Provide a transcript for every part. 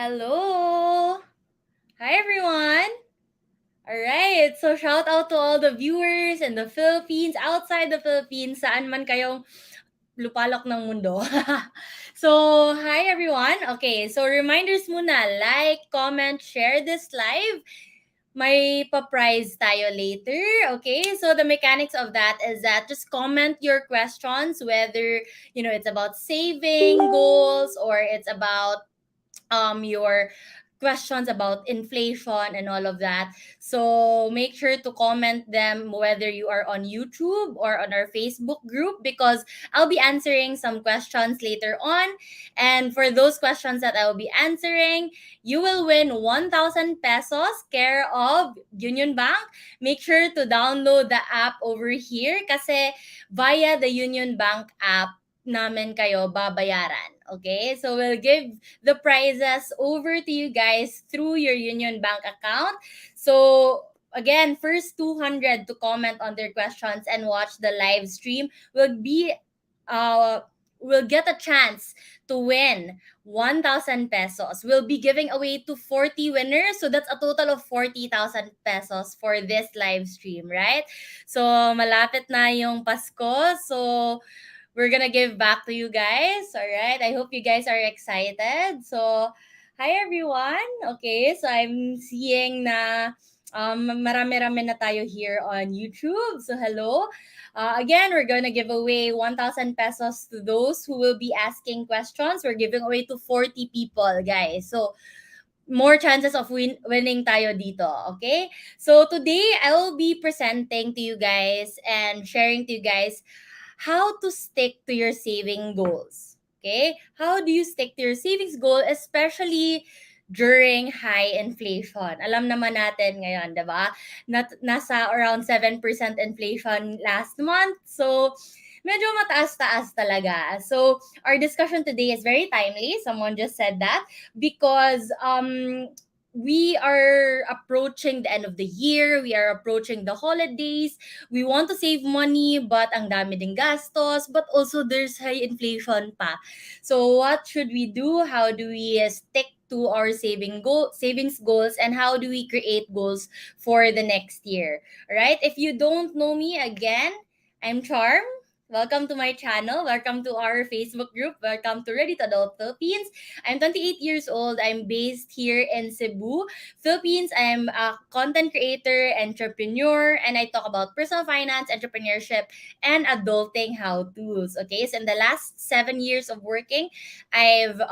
Hello! Hi everyone! Alright, so shout out to all the viewers in the Philippines, outside the Philippines, saan man kayong lupalok ng mundo. So, hi everyone. Okay, so reminders muna, like, comment, share this live. May pa-prize tayo later. Okay, so the mechanics of that is that just comment your questions, whether, it's about saving goals or it's about your questions about inflation and all of that. So make sure to comment them whether you are on YouTube or on our Facebook group, because I'll be answering some questions later on. And for those questions that I'll be answering, you will win 1,000 pesos care of Union Bank. Make sure to download the app over here kasi via the Union Bank app namin kayo babayaran. Okay? So we'll give the prizes over to you guys through your Union Bank account. So again, first 200 to comment on their questions and watch the live stream will get a chance to win 1,000 pesos. We'll be giving away to 40 winners. So that's a total of 40,000 pesos for this live stream, right? So malapit na yung Pasko. So we're gonna give back to you guys. All right. I hope you guys are excited. So, hi everyone. Okay, so I'm seeing na Marami-rami na tayo here on YouTube. So hello. Again, we're going to give away 1,000 pesos to those who will be asking questions. We're giving away to 40 people, guys. So more chances of winning tayo dito, okay? So today, I will be presenting to you guys and sharing to you guys how to stick to your saving goals. Okay? How do you stick to your savings goal, especially during high inflation? Alam naman natin ngayon, 'di ba? Nasa around 7% inflation last month. So, medyo mataas-taas talaga. So, our discussion today is very timely. Someone just said that because we are approaching the end of the year, we are approaching the holidays, we want to save money but ang dami ding gastos, but also there's high inflation pa. So what should we do? How do we stick to our savings goals, and how do we create goals for the next year? Right? If you don't know me, again, I'm Charm. Welcome to my channel. Welcome to our Facebook group. Welcome to Ready to Adult Philippines. I'm 28 years old. I'm based here in Cebu, Philippines. I'm a content creator, entrepreneur, and I talk about personal finance, entrepreneurship, and adulting how-tos. Okay, so in the last 7 years of working, I've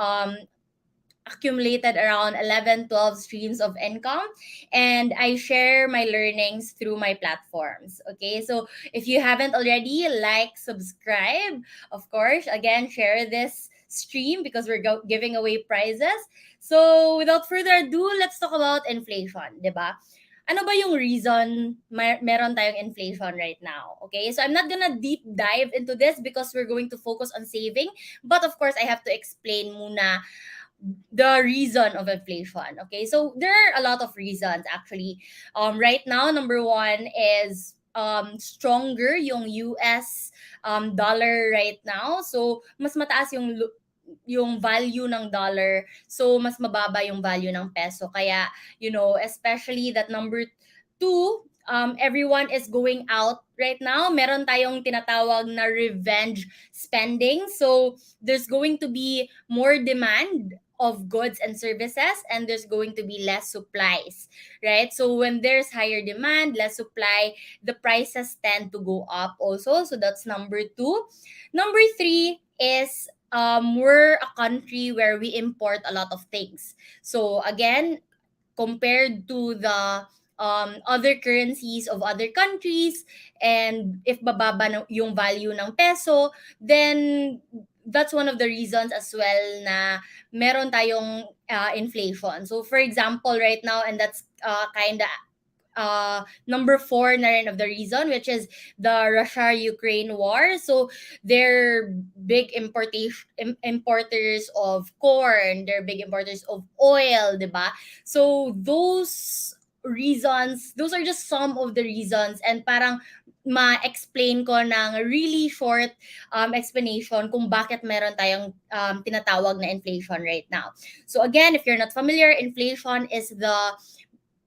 accumulated around 11, 12 streams of income, and I share my learnings through my platforms. Okay, so if you haven't already, like, subscribe, of course, again, share this stream because we're giving away prizes. So without further ado, let's talk about inflation, 'di ba? Ano ba yung reason meron tayong inflation right now? Okay, so I'm not gonna deep dive into this because we're going to focus on saving, but of course I have to explain muna the reason of inflation. Okay, so there are a lot of reasons actually. Right now, number one is stronger yung US dollar right now. So mas mataas yung value ng dollar, so mas mababa yung value ng peso. Kaya, especially that number two, everyone is going out right now. Meron tayong tinatawag na revenge spending. So there's going to be more demand of goods and services, and there's going to be less supplies, right? So when there's higher demand, less supply, the prices tend to go up also. So that's number two. Number three is we're a country where we import a lot of things. So again, compared to the other currencies of other countries, and if bababa yung value ng peso, then that's one of the reasons as well na meron tayong inflation. So for example, right now, and that's kind of number four na rin of the reason, which is the Russia-Ukraine war. So they're big importers of corn, they're big importers of oil, diba? So those are just some of the reasons, and parang ma-explain ko ng really short explanation kung bakit meron tayong tinatawag na inflation right now. So again, if you're not familiar, inflation is the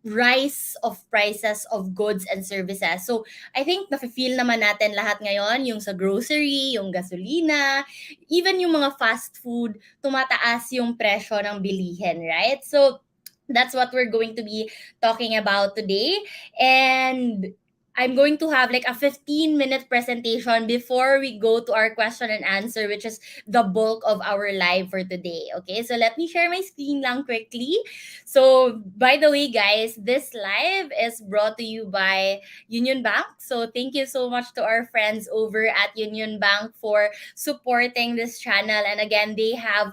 rise of prices of goods and services. So, I think nafe-feel naman natin lahat ngayon, yung sa grocery, yung gasolina, even yung mga fast food, tumataas yung presyo ng bilihin, right? So, that's what we're going to be talking about today. And I'm going to have like a 15-minute presentation before we go to our question and answer, which is the bulk of our live for today. Okay, so let me share my screen lang quickly. So, by the way, guys, this live is brought to you by UnionBank. So, thank you so much to our friends over at UnionBank for supporting this channel. And again, they have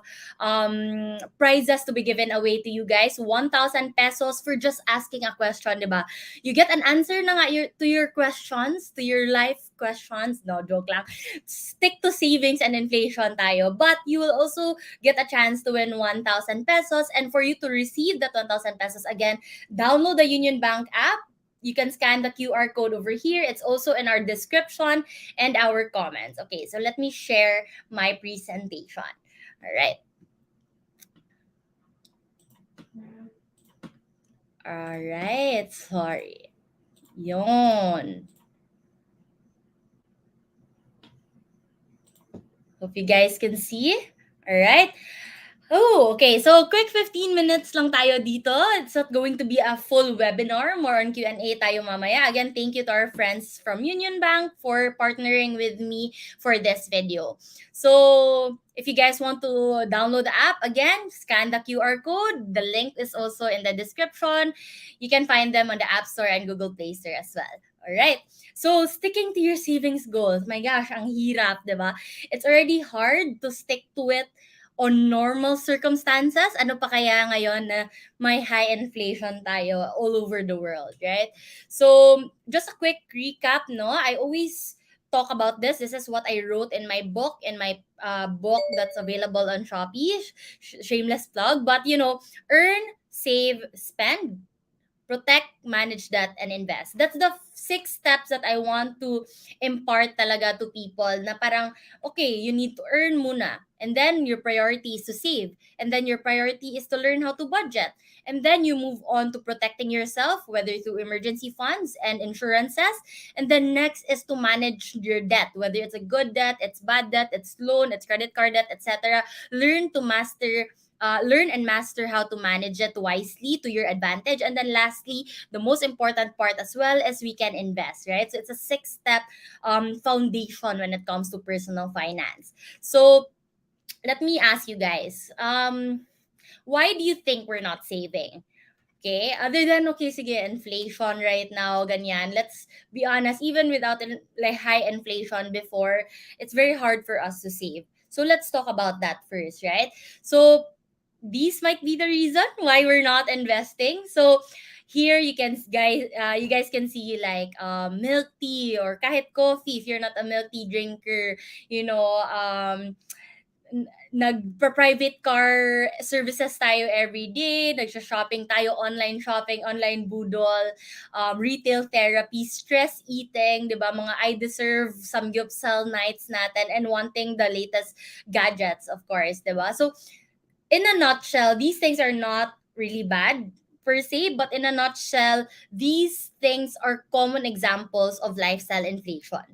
prizes to be given away to you guys. 1,000 pesos for just asking a question, diba? You get an answer na nga to your questions, to your life questions. No, joke lang. Stick to savings and inflation tayo. But you will also get a chance to win 1,000 pesos. And for you to receive that 1,000 pesos, again, download the UnionBank app. You can scan the QR code over here. It's also in our description and our comments. Okay, so let me share my presentation. All right. All right, sorry. Yon. Hope you guys can see. All right. Oh, okay. So, quick 15 minutes lang tayo dito. It's not going to be a full webinar. More on Q&A tayo mamaya. Again, thank you to our friends from UnionBank for partnering with me for this video. So, if you guys want to download the app, again, scan the QR code. The link is also in the description. You can find them on the App Store and Google Play Store as well. All right. So, sticking to your savings goals. My gosh, ang hirap, 'di ba? It's already hard to stick to it on normal circumstances, ano pa kaya ngayon na may high inflation tayo all over the world, right? So, just a quick recap, no? I always talk about this. This is what I wrote in my book, book that's available on Shopee. Shameless plug. But, earn, save, spend, protect, manage that, and invest. That's the 6 steps that I want to impart talaga to people na parang, okay, you need to earn muna. And then your priority is to save. And then your priority is to learn how to budget. And then you move on to protecting yourself, whether through emergency funds and insurances. And then next is to manage your debt, whether it's a good debt, it's bad debt, it's loan, it's credit card debt, etc. Learn and master how to manage it wisely to your advantage. And then lastly, the most important part as well is we can invest, right? So it's a 6 step foundation when it comes to personal finance. So let me ask you guys, why do you think we're not saving? Okay, other than okay, sige, inflation right now, ganyan. Let's be honest, even without like high inflation before, it's very hard for us to save. So let's talk about that first, right? So these might be the reason why we're not investing. So here you guys can see like milk tea or kahit coffee if you're not a milk tea drinker, you know, nag-private car services tayo every day, nagsha-shopping tayo, online shopping, online budol, retail therapy, stress eating, di ba? Mga I deserve samgyupsal nights natin and wanting the latest gadgets, of course, di ba? So, in a nutshell, these things are not really bad per se, but in a nutshell, these things are common examples of lifestyle inflation.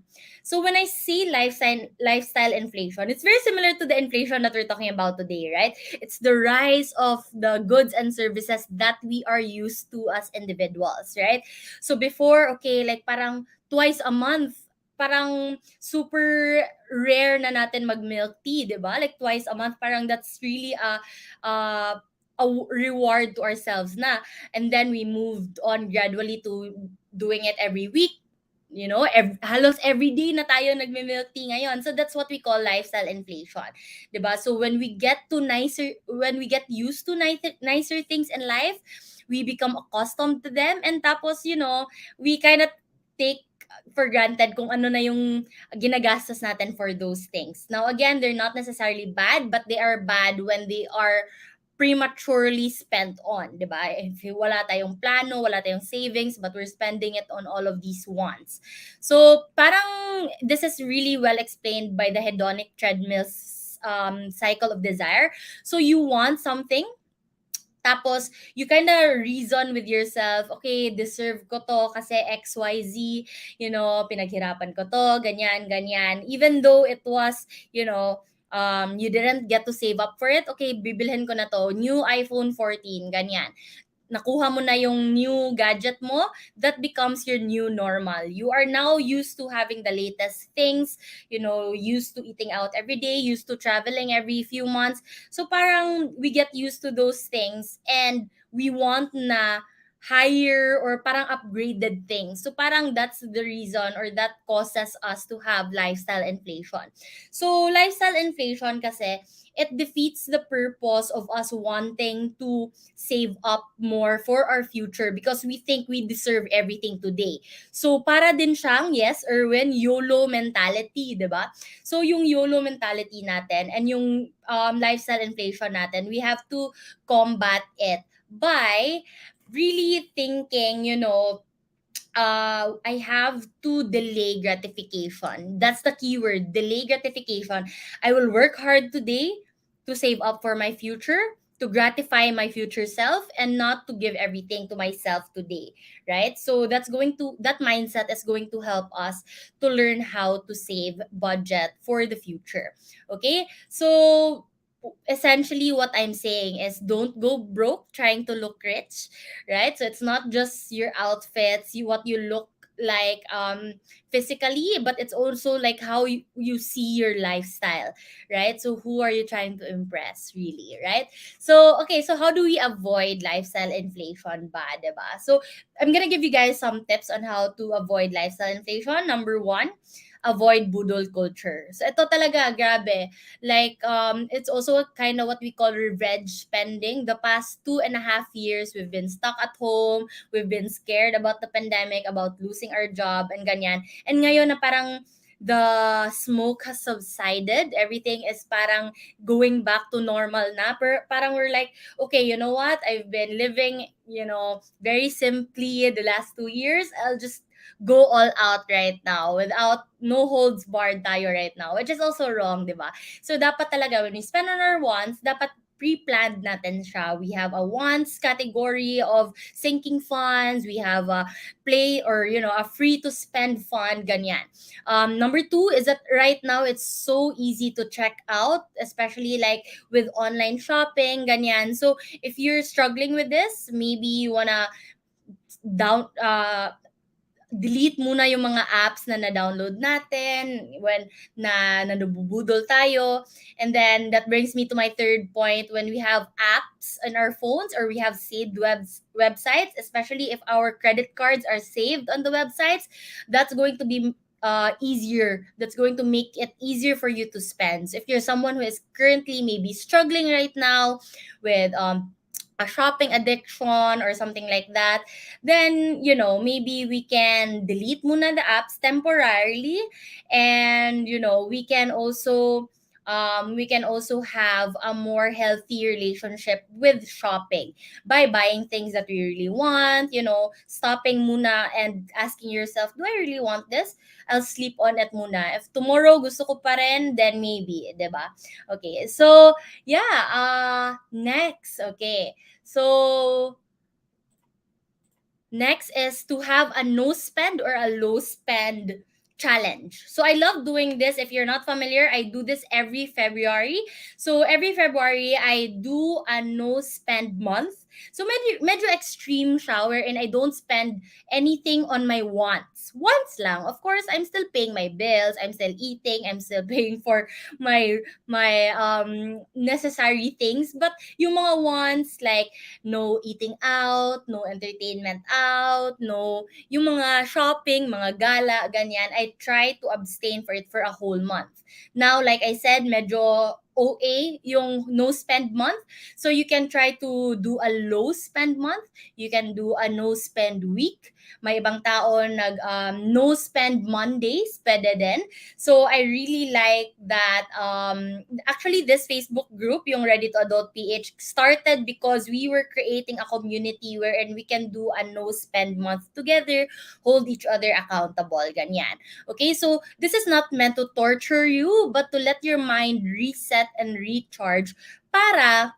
So when I say lifestyle inflation, it's very similar to the inflation that we're talking about today, right? It's the rise of the goods and services that we are used to as individuals, right? So before, okay, like parang twice a month, parang super rare na natin mag-milk tea, 'di ba? Like twice a month, parang that's really uh, reward to ourselves na. And then we moved on gradually to doing it every week. You know, halos every day na tayo nagme-milk tea ngayon. So that's what we call lifestyle inflation. 'Di ba? So when we get used to nicer things in life, we become accustomed to them, and tapos, we kind of take for granted kung ano na yung ginagastos natin for those things. Now again, they're not necessarily bad, but they are bad when they are prematurely spent on, 'di ba? If wala tayong plano, wala tayong savings, but we're spending it on all of these wants. So, parang this is really well explained by the hedonic treadmill's cycle of desire. So, you want something, tapos, you kind of reason with yourself, okay, deserve ko to kasi XYZ, pinaghirapan ko to, ganyan, ganyan. Even though it was, you didn't get to save up for it, okay, bibilhin ko na to, new iPhone 14, ganyan. Nakuha mo na yung new gadget mo, that becomes your new normal. You are now used to having the latest things, used to eating out every day, used to traveling every few months. So parang we get used to those things and we want na higher or parang upgraded things. So parang that's the reason or that causes us to have lifestyle inflation. So lifestyle inflation kasi it defeats the purpose of us wanting to save up more for our future because we think we deserve everything today. So para din siyang, yes, Erwin, YOLO mentality, 'di ba? So yung YOLO mentality natin and yung lifestyle inflation natin, we have to combat it by really thinking, I have to delay gratification. That's the keyword, delay gratification. I will work hard today to save up for my future, to gratify my future self, and not to give everything to myself today, right? So that mindset is going to help us to learn how to save budget for the future. Okay? So essentially what I'm saying is don't go broke trying to look rich, right? So it's not just your outfits, what you look like physically, but it's also like how you see your lifestyle, right? So who are you trying to impress really, right? So okay, so how do we avoid lifestyle inflation ba, diba? So I'm gonna give you guys some tips on how to avoid lifestyle inflation. Number one, avoid budol culture. So ito talaga, grabe. Like, it's also kind of what we call revenge spending. The past 2.5 years, we've been stuck at home. We've been scared about the pandemic, about losing our job, and ganyan. And ngayon na parang the smoke has subsided, everything is parang going back to normal na. Parang we're like, okay, you know what? I've been living, very simply the last 2 years. I'll just go all out right now without no holds barred tayo right now, which is also wrong, di ba? So dapat talaga when we spend on our wants, dapat pre-planned natin siya. We have a wants category of sinking funds. We have a play or a free to spend fund, ganyan. Number two is that right now it's so easy to check out, especially like with online shopping, ganyan. So if you're struggling with this, maybe you wanna down delete muna yung mga apps na na-download natin when nabubudol tayo. And then that brings me to my third point. When we have apps on our phones or we have saved websites, especially if our credit cards are saved on the websites, that's going to be easier. That's going to make it easier for you to spend. So if you're someone who is currently maybe struggling right now with a shopping addiction or something like that, then maybe we can delete muna the apps temporarily, and we can also have a more healthy relationship with shopping by buying things that we really want, stopping muna and asking yourself, do I really want this? I'll sleep on it muna. If tomorrow gusto ko pa rin, then maybe, 'di ba? Okay, so yeah, next, okay. So next is to have a no spend or a low spend challenge. So I love doing this. If you're not familiar, I do this every February. So every February, I do a no spend month. So medyo extreme shower and I don't spend anything on my wants. Wants lang. Of course, I'm still paying my bills. I'm still eating. I'm still paying for my necessary things. But yung mga wants like no eating out, no entertainment out, no yung mga shopping, mga gala, ganyan, I try to abstain for it for a whole month. Now, like I said, medyo OA yung no spend month. So you can try to do a low spend month. You can do a no spend week. May ibang tao no spend Mondays, pwede din. So I really like that. Actually, this Facebook group, yung Ready to Adult PH, started because we were creating a community wherein we can do a no spend month together, hold each other accountable, ganyan. Okay, so this is not meant to torture you, but to let your mind reset and recharge para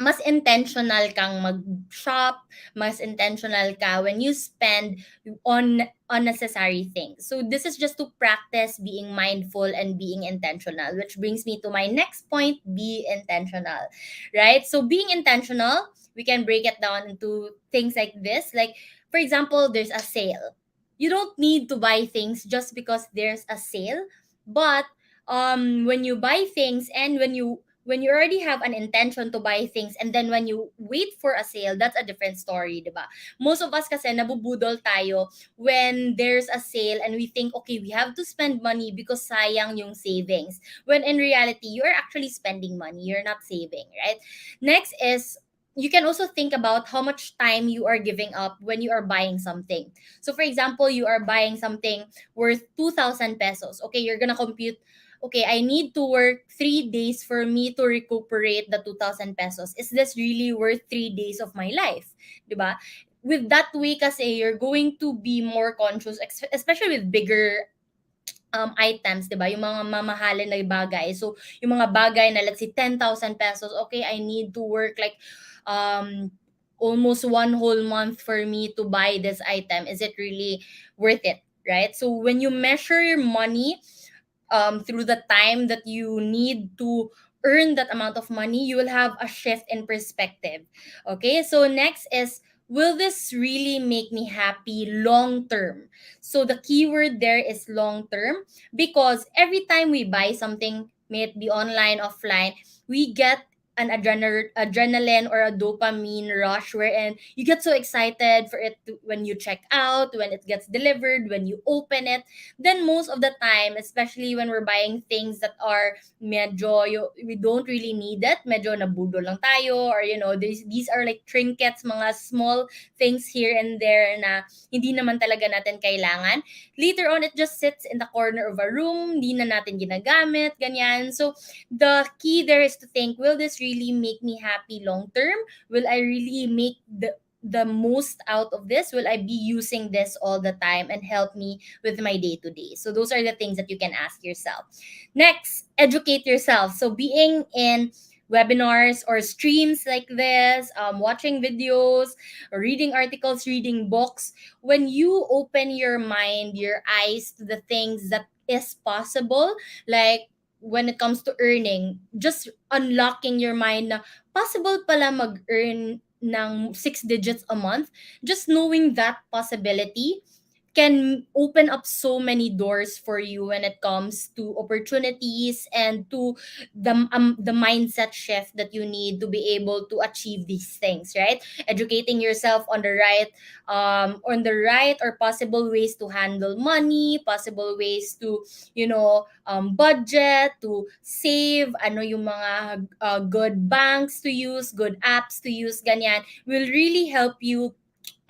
mas intentional kang mag-shop, mas intentional ka when you spend on unnecessary things. So this is just to practice being mindful and being intentional, which brings me to my next point, be intentional, right? So being intentional, we can break it down into things like this. Like, for example, there's a sale. You don't need to buy things just because there's a sale, but when you buy things and when you already have an intention to buy things and then when you wait for a sale, that's a different story, diba? Most of us kasi nabubudol tayo when there's a sale and we think, okay, we have to spend money because sayang yung savings. When in reality, you're actually spending money. You're not saving, right? Next is you can also think about how much time you are giving up when you are buying something. So for example, you are buying something worth 2,000 pesos. Okay, you're gonna compute, okay, I need to work 3 days for me to recuperate the 2,000 pesos. Is this really worth 3 days of my life? Diba? With that way kasi, you're going to be more conscious, especially with bigger items, diba? Yung mga mamahalin na bagay. So, yung mga bagay na let's say 10,000 pesos, okay, I need to work like almost one whole month for me to buy this item. Is it really worth it? Right? So, when you measure your money through the time that you need to earn that amount of money, you will have a shift in perspective. Okay, so next is, will this really make me happy long term? So the keyword there is long term, because every time we buy something, may it be online, offline, we get an adrenaline or a dopamine rush, wherein you get so excited for it when you check out, when it gets delivered, when you open it. Then most of the time, especially when we're buying things that are medyo we don't really need it, medyo nabudol lang tayo, or these are like trinkets, mga small things here and there na hindi naman talaga natin kailangan. Later on, it just sits in the corner of a room, hindi na natin ginagamit, ganyan. So the key there is to think, will this really make me happy long term? Will I really make the most out of this? Will I be using this all the time and help me with my day to day? So those are the things that you can ask yourself. Next, educate yourself. So being in webinars or streams like this, watching videos, or reading articles, reading books, when you open your mind, your eyes to the things that is possible, like when it comes to earning, just unlocking your mind na possible pala mag-earn ng 6 digits a month, just knowing that possibility can open up so many doors for you when it comes to opportunities and to the mindset shift that you need to be able to achieve these things, right? Educating yourself on the right or possible ways to handle money, possible ways to budget, to save, ano yung mga good banks to use, good apps to use, ganyan, will really help you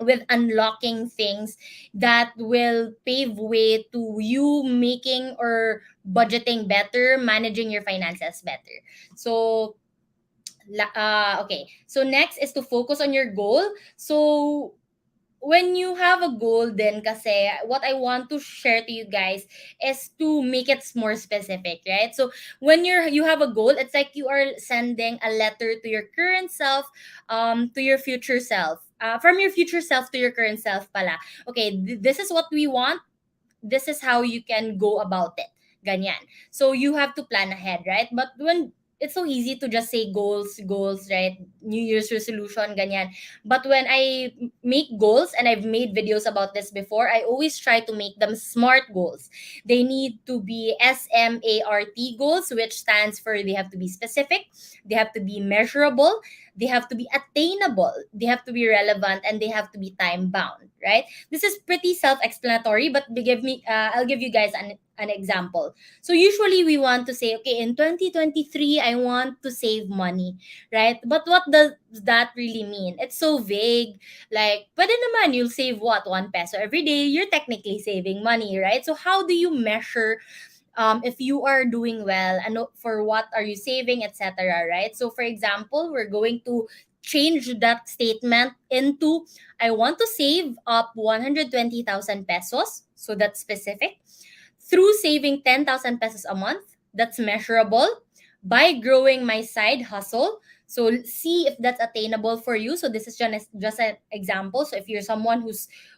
with unlocking things that will pave way to you making or budgeting better, managing your finances better. So, okay. So next is to focus on your goal. So when you have a goal, then kasi what I want to share to you guys is to make it more specific, right? So when you have a goal, it's like you are sending a letter to your current self, to your future self, from your future self to your current self pala. Okay, this is what we want, this is how you can go about it. Ganyan. So you have to plan ahead, right? But when it's so easy to just say goals, right? New Year's resolution, ganyan. But when I make goals, and I've made videos about this before, I always try to make them SMART goals. They need to be SMART goals, which stands for they have to be specific, they have to be measurable, they have to be attainable, they have to be relevant, and they have to be time bound, right? This is pretty self-explanatory, but I'll give you guys an example. So usually we want to say, okay, in 2023, I want to save money, right? But what does that really mean? It's so vague. Like, pwede naman, you'll save what, 1 peso every day. You're technically saving money, right? So how do you measure if you are doing well, and for what are you saving, etc., right? So for example, we're going to change that statement into, I want to save up 120,000 pesos, so that's specific, through saving 10,000 pesos a month, that's measurable, by growing my side hustle. So see if that's attainable for you. So this is just an example. So if you're someone who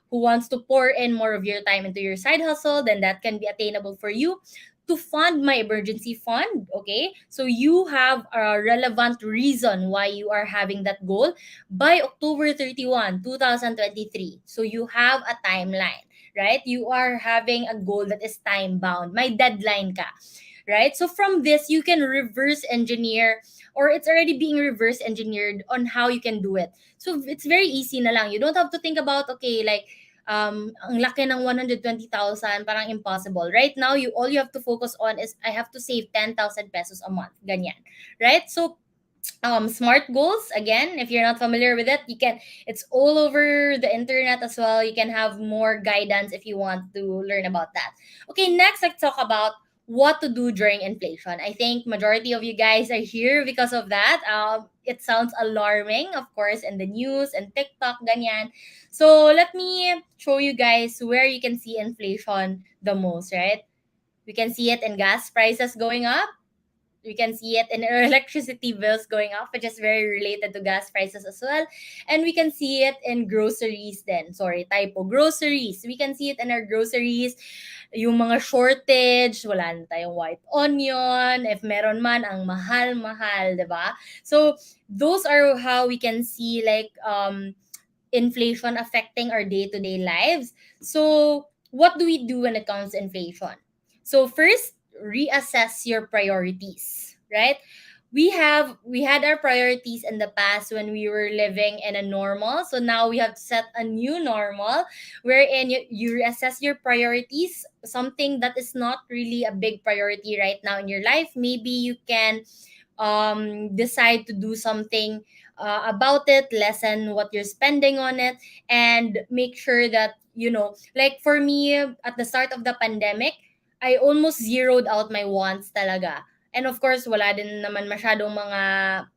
wants to pour in more of your time into your side hustle, then that can be attainable for you. To fund my emergency fund, okay? So you have a relevant reason why you are having that goal by October 31, 2023. So you have a timeline, right? You are having a goal that is time bound. May deadline ka, right? So from this, you can reverse engineer, or it's already being reverse engineered on how you can do it. So it's very easy na lang. You don't have to think about, okay, like, ang laki ng 120,000, parang impossible. Right now, all you have to focus on is, I have to save 10,000 pesos a month. Ganyan. Right? So SMART goals, again, if you're not familiar with it, it's all over the internet as well. You can have more guidance if you want to learn about that. Okay, next, let's talk about what to do during inflation. I think majority of you guys are here because of that. It sounds alarming, of course, in the news and TikTok, ganyan. So let me show you guys where you can see inflation the most, right? We can see it in gas prices going up. We can see it in our electricity bills going up, which is very related to gas prices as well. And we can see it in groceries then. Sorry, typo. Groceries. We can see it in our groceries. Yung mga shortage, wala na tayong white onion. If meron man, ang mahal-mahal, diba? So, those are how we can see like inflation affecting our day-to-day lives. So, what do we do when it comes to inflation? So, first, reassess your priorities, right? We had our priorities in the past when we were living in a normal. So now we have to set a new normal wherein you reassess your priorities, something that is not really a big priority right now in your life. Maybe you can decide to do something about it, lessen what you're spending on it, and make sure that, like for me, at the start of the pandemic, I almost zeroed out my wants talaga. And of course, wala din naman masyadong mga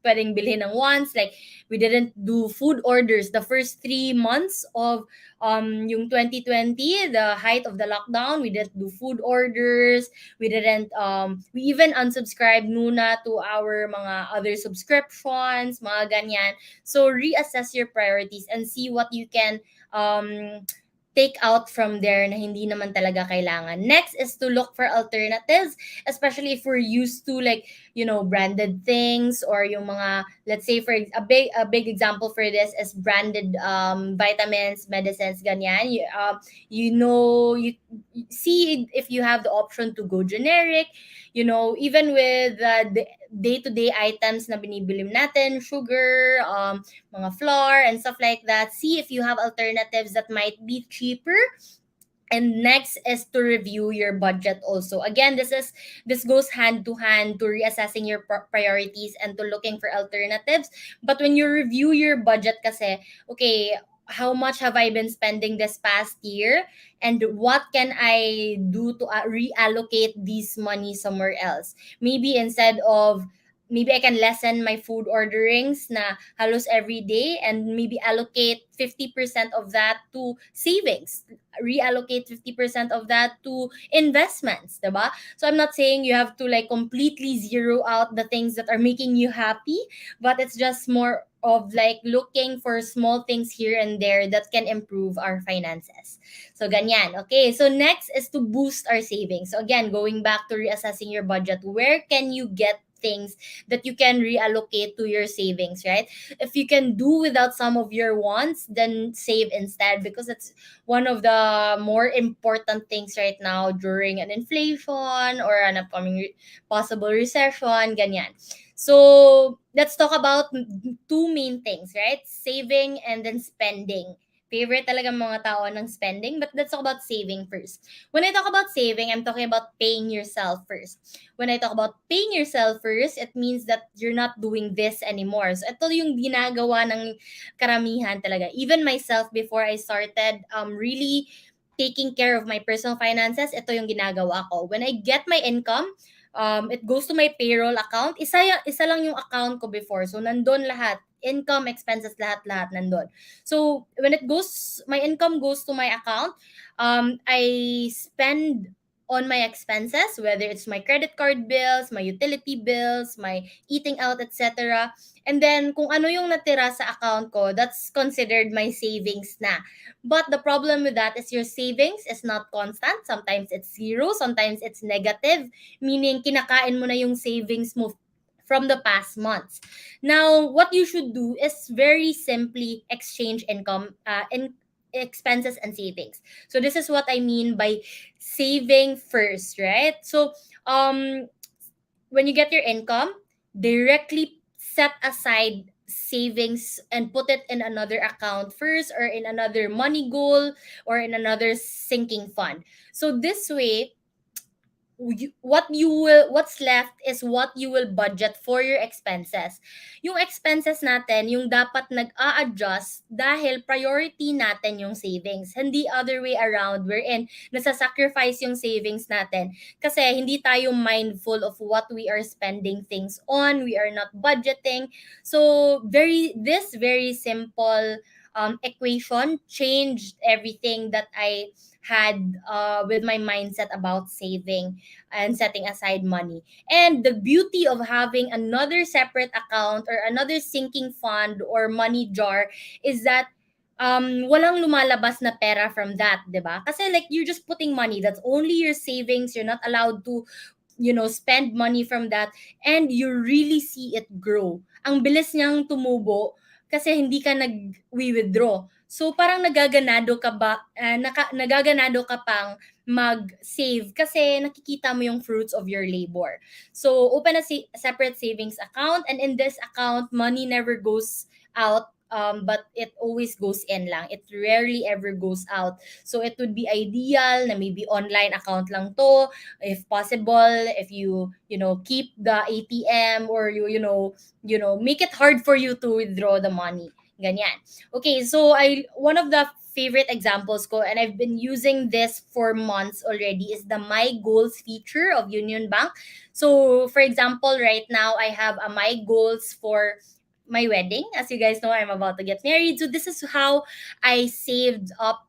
pwedeng bilhin ng wants. Like, we didn't do food orders the first 3 months of yung 2020, the height of the lockdown. We didn't do food orders. We even unsubscribed muna to our mga other subscriptions, mga ganyan. So, reassess your priorities and see what you can take out from there na hindi naman talaga kailangan. Next is to look for alternatives, especially if we're used to like, branded things, or yung mga, let's say for a big example for this is branded vitamins, medicines, ganyan. You see if you have the option to go generic, even with the day-to-day items na binibilim natin, sugar, mga flour and stuff like that. See if you have alternatives that might be cheaper. And next is to review your budget also. Again, this goes hand to hand to reassessing your priorities and to looking for alternatives. But when you review your budget kasi, okay, how much have I been spending this past year, and what can I do to reallocate this money somewhere else? Maybe I can lessen my food orderings na halos every day, and maybe allocate 50% of that to savings, reallocate 50% of that to investments, diba? So I'm not saying you have to like completely zero out the things that are making you happy, but it's just more of like looking for small things here and there that can improve our finances. So ganyan. Okay, so next is to boost our savings. So again, going back to reassessing your budget, where can you get things that you can reallocate to your savings, right? If you can do without some of your wants, then save instead, because it's one of the more important things right now during an inflation or an upcoming possible recession, ganyan. So, let's talk about two main things, right? Saving and then spending. Favorite talaga mga tao ng spending, but let's talk about saving first. When I talk about saving, I'm talking about paying yourself first. When I talk about paying yourself first, it means that you're not doing this anymore. So, ito yung ginagawa ng karamihan talaga. Even myself, before I started really taking care of my personal finances, ito yung ginagawa ko. When I get my income, it goes to my payroll account. Isa lang yung account ko before. So, nandun lahat. Income, expenses, lahat nandun. So, when my income goes to my account, I spend on my expenses, whether it's my credit card bills, my utility bills, my eating out, etc. And then, kung ano yung natira sa account ko, that's considered my savings na. But the problem with that is your savings is not constant. Sometimes it's zero, sometimes it's negative, meaning kinakain mo na yung savings mo from the past months. Now, what you should do is very simply exchange income in expenses and savings. So this is what I mean by saving first, right? So when you get your income, directly set aside savings and put it in another account first, or in another money goal, or in another sinking fund. So this way, what's left is what you will budget for your expenses. Yung expenses natin, yung dapat nag-a-adjust dahil priority natin yung savings. Hindi other way around, wherein nasa-sacrifice yung savings natin kasi hindi tayo mindful of what we are spending things on. We are not budgeting. So, very simple equation changed everything that I had with my mindset about saving and setting aside money. And the beauty of having another separate account or another sinking fund or money jar is that walang lumalabas na pera from that, 'di ba? Kasi like you're just putting money, that's only your savings. You're not allowed to spend money from that, and you really see it grow. Ang bilis niyang tumubo kasi hindi ka nag-withdraw. So parang nagaganado ka pang mag-save kasi nakikita mo yung fruits of your labor. So open a separate savings account, and in this account money never goes out, but it always goes in lang. It rarely ever goes out. So it would be ideal na maybe online account lang to, if possible, if you keep the ATM, or make it hard for you to withdraw the money, ganyan. Okay, so I one of the favorite examples ko, and I've been using this for months already, is the my goals feature of Union Bank. So for example, right now I have a my goals for my wedding. As you guys know, I'm about to get married, so this is how I saved up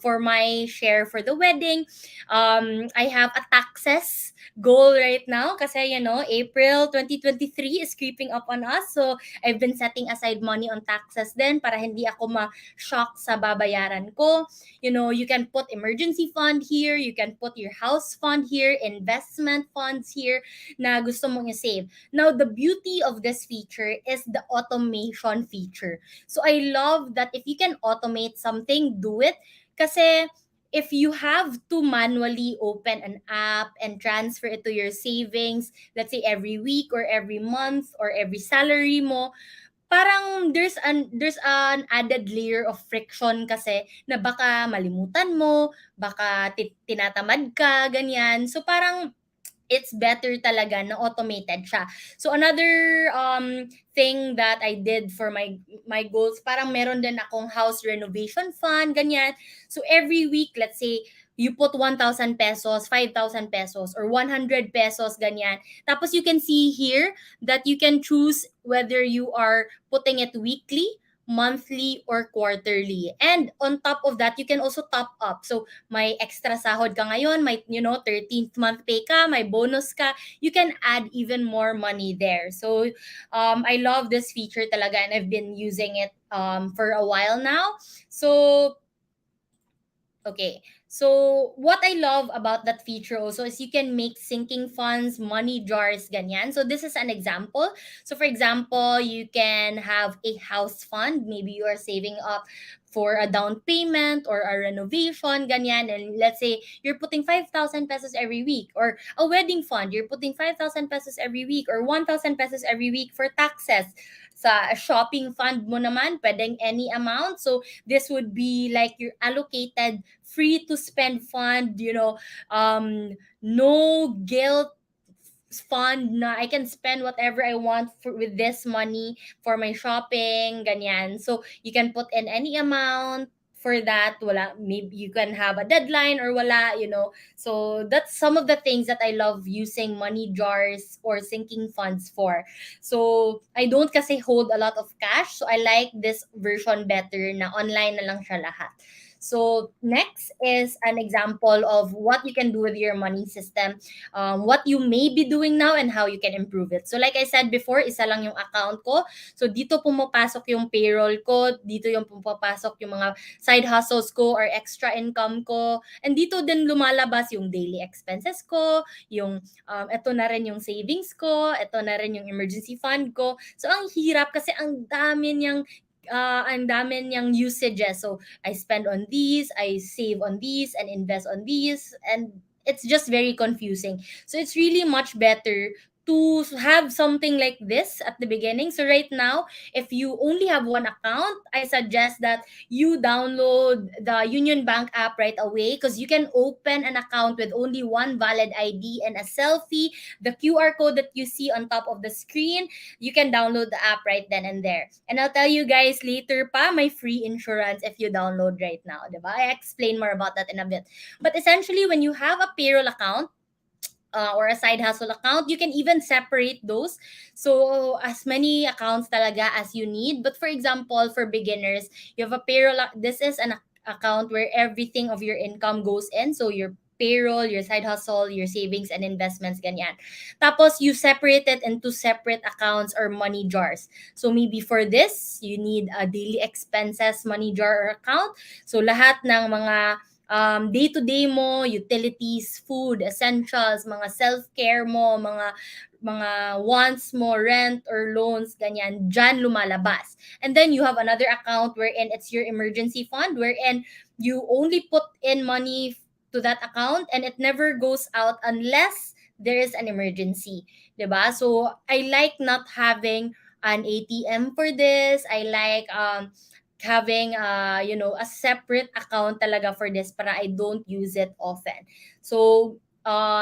for my share for the wedding. I have a taxes goal right now kasi April 2023 is creeping up on us. So I've been setting aside money on taxes then para hindi ako ma-shock sa babayaran ko. You can put emergency fund here, you can put your house fund here, investment funds here na gusto mong i-save. Now, the beauty of this feature is the automation feature. So I love that if you can automate something, do it. Kasi if you have to manually open an app and transfer it to your savings, let's say every week or every month or every salary mo, parang there's an added layer of friction kasi na baka malimutan mo, baka tinatamad ka, ganyan. So parang it's better talaga na automated siya. So another thing that I did for my goals, parang meron din akong house renovation fund, ganyan. So every week, let's say you put 1,000 pesos, 5,000 pesos, or 100 pesos, ganyan. Tapos you can see here that you can choose whether you are putting it weekly, monthly, or quarterly. And on top of that, you can also top up. So may extra sahod ka ngayon, may 13th month pay ka, may bonus ka, you can add even more money there. So I love this feature talaga, and I've been using it for a while now. So okay. So what I love about that feature also is you can make sinking funds, money jars, ganyan. So this is an example. So for example, you can have a house fund. Maybe you are saving up for a down payment or a renovation, ganyan. And let's say you're putting 5,000 pesos every week, or a wedding fund, you're putting 5,000 pesos every week, or 1,000 pesos every week for taxes. Sa shopping fund mo naman, pwedeng any amount. So this would be like your allocated free to spend fund, no guilt fund na I can spend whatever I want with this money for my shopping, ganyan. So you can put in any amount for that. Wala, maybe you can have a deadline or wala. So that's some of the things that I love using money jars or sinking funds for. So I don't kasi hold a lot of cash, so I like this version better na online na lang siya lahat. So next is an example of what you can do with your money system, what you may be doing now and how you can improve it. So like I said before, isa lang yung account ko. So dito pumapasok yung payroll ko, dito yung pumapasok yung mga side hustles ko or extra income ko. And dito din lumalabas yung daily expenses ko, yung ito na rin yung savings ko, ito na rin yung emergency fund ko. So ang hirap kasi ang dami niyang usages. So I spend on these, I save on these, and invest on these, and it's just very confusing. So it's really much better to have something like this at the beginning. So right now, if you only have one account, I suggest that you download the Union Bank app right away, because you can open an account with only one valid ID and a selfie. The QR code that you see on top of the screen, you can download the app right then and there. And I'll tell you guys later pa, my free insurance if you download right now, diba? I explain more about that in a bit. But essentially, when you have a payroll account, or a side hustle account. You can even separate those. So as many accounts talaga as you need. But for example, for beginners, you have a payroll. This is an account where everything of your income goes in. So your payroll, your side hustle, your savings and investments, ganyan. Tapos you separate it into separate accounts or money jars. So maybe for this, you need a daily expenses money jar or account. So lahat ng mga day-to-day mo, utilities, food, essentials, mga self-care mo, mga wants mo, rent or loans, ganyan, dyan lumalabas. And then you have another account wherein it's your emergency fund, wherein you only put in money to that account and it never goes out unless there is an emergency. Diba? So I like not having an ATM for this. I like having a separate account talaga for this para I don't use it often. So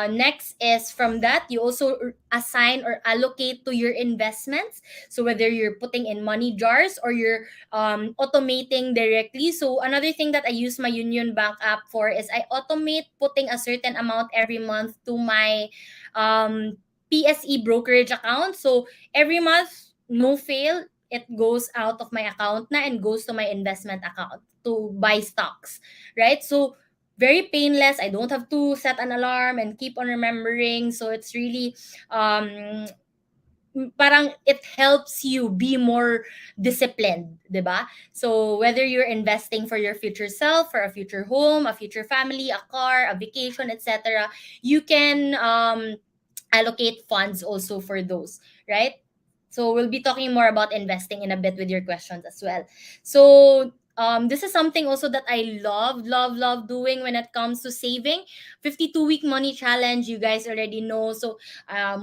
next is from that you also assign or allocate to your investments. So whether you're putting in money jars or you're automating directly. So another thing that I use my Union Bank app for is I automate putting a certain amount every month to my PSE brokerage account. So every month, no fail, it goes out of my account na and goes to my investment account to buy stocks, right? So very painless. I don't have to set an alarm and keep on remembering. So it's really parang it helps you be more disciplined, 'di ba? So whether you're investing for your future self, for a future home, a future family, a car, a vacation, etc., you can allocate funds also for those, right? So we'll be talking more about investing in a bit with your questions as well. So this is something also that I love doing when it comes to saving. 52-week money challenge, you guys already know. So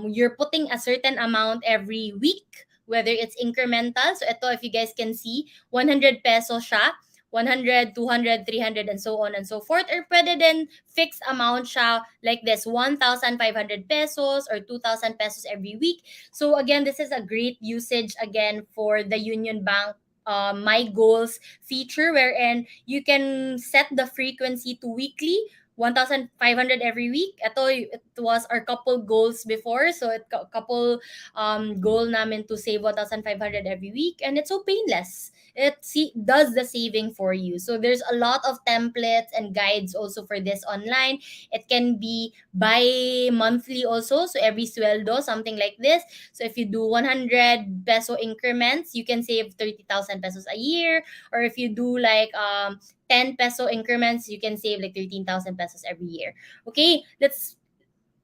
you're putting a certain amount every week, whether it's incremental. So ito, if you guys can see, 100 pesos siya. 100, 200, 300, and so on and so forth. Or pwede din fixed amount siya like this, 1,500 pesos or 2,000 pesos every week. So again, this is a great usage again for the Union Bank My Goals feature, wherein you can set the frequency to weekly, 1,500 every week. It was our couple goals before. So couple goal namin to save 1,500 every week. And it's so painless. Does the saving for you. So there's a lot of templates and guides also for this online. It can be bi-monthly also. So every sweldo, something like this. So if you do 100 peso increments, you can save 30,000 pesos a year. Or if you do like 10 peso increments, you can save like 13,000 pesos every year. Okay,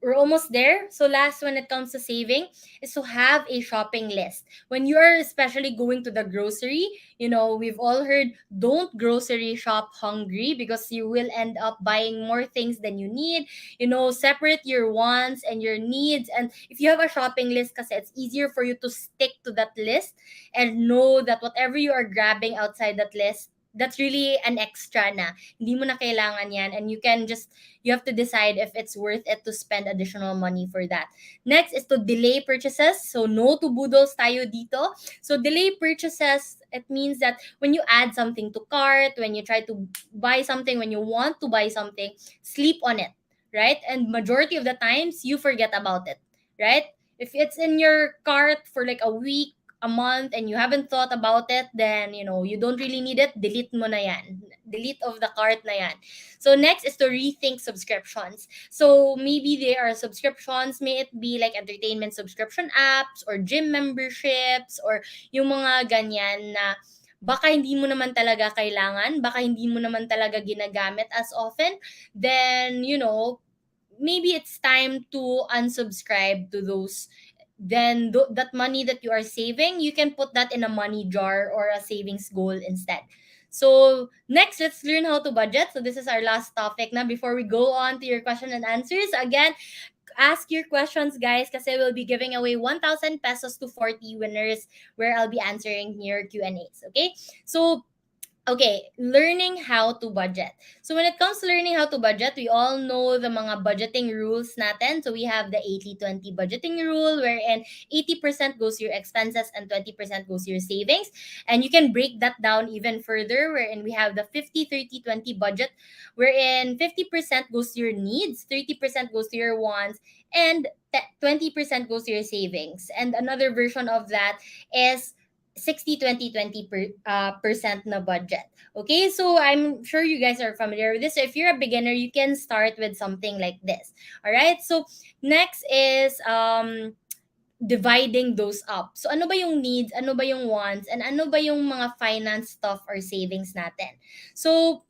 we're almost there. So last, when it comes to saving, is to have a shopping list. When you're especially going to the grocery, we've all heard, don't grocery shop hungry because you will end up buying more things than you need. Separate your wants and your needs. And if you have a shopping list, kasi it's easier for you to stick to that list and know that whatever you are grabbing outside that list, that's really an extra na. Hindi mo na kailangan yan. And you have to decide if it's worth it to spend additional money for that. Next is to delay purchases. So no to budol tayo dito. So delay purchases, it means that when you add something to cart, when you try to buy something, when you want to buy something, sleep on it, right? And majority of the times, you forget about it, right? If it's in your cart for like a week, a month, and you haven't thought about it, then you don't really need it. Delete mo na yan. Delete of the cart na yan. So next is to rethink subscriptions. So maybe there are subscriptions, may it be like entertainment subscription apps or gym memberships or yung mga ganyan na baka hindi mo naman talaga kailangan, baka hindi mo naman talaga ginagamit as often, then maybe it's time to unsubscribe to those. Then that money that you are saving, you can put that in a money jar or a savings goal instead. So next, let's learn how to budget. So this is our last topic now before we go on to your question and answers. Again, ask your questions, guys, kasi we'll be giving away 1,000 pesos to 40 winners where I'll be answering your Q&As. Okay? So Okay, learning how to budget. So when it comes to learning how to budget, we all know the mga budgeting rules natin. So we have the 80-20 budgeting rule wherein 80% goes to your expenses and 20% goes to your savings. And you can break that down even further wherein we have the 50-30-20 budget wherein 50% goes to your needs, 30% goes to your wants, and 20% goes to your savings. And another version of that is 60-20-20 percent na budget. Okay, so I'm sure you guys are familiar with this. So if you're a beginner, you can start with something like this. All right, so next is dividing those up. So ano ba yung needs, ano ba yung wants, and ano ba yung mga finance stuff or savings natin. So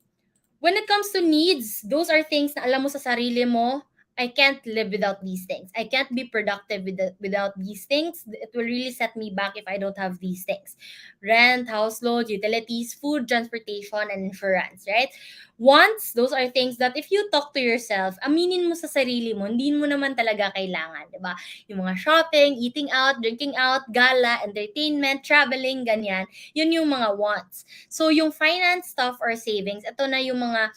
when it comes to needs, those are things na alam mo sa sarili mo, I can't live without these things. I can't be productive without these things. It will really set me back if I don't have these things. Rent, house loans, utilities, food, transportation, and insurance, right? Wants, those are things that if you talk to yourself, aminin mo sa sarili mo, hindi mo naman talaga kailangan, di ba? Yung mga shopping, eating out, drinking out, gala, entertainment, traveling, ganyan, yun yung mga wants. So yung finance stuff or savings, ito na yung mga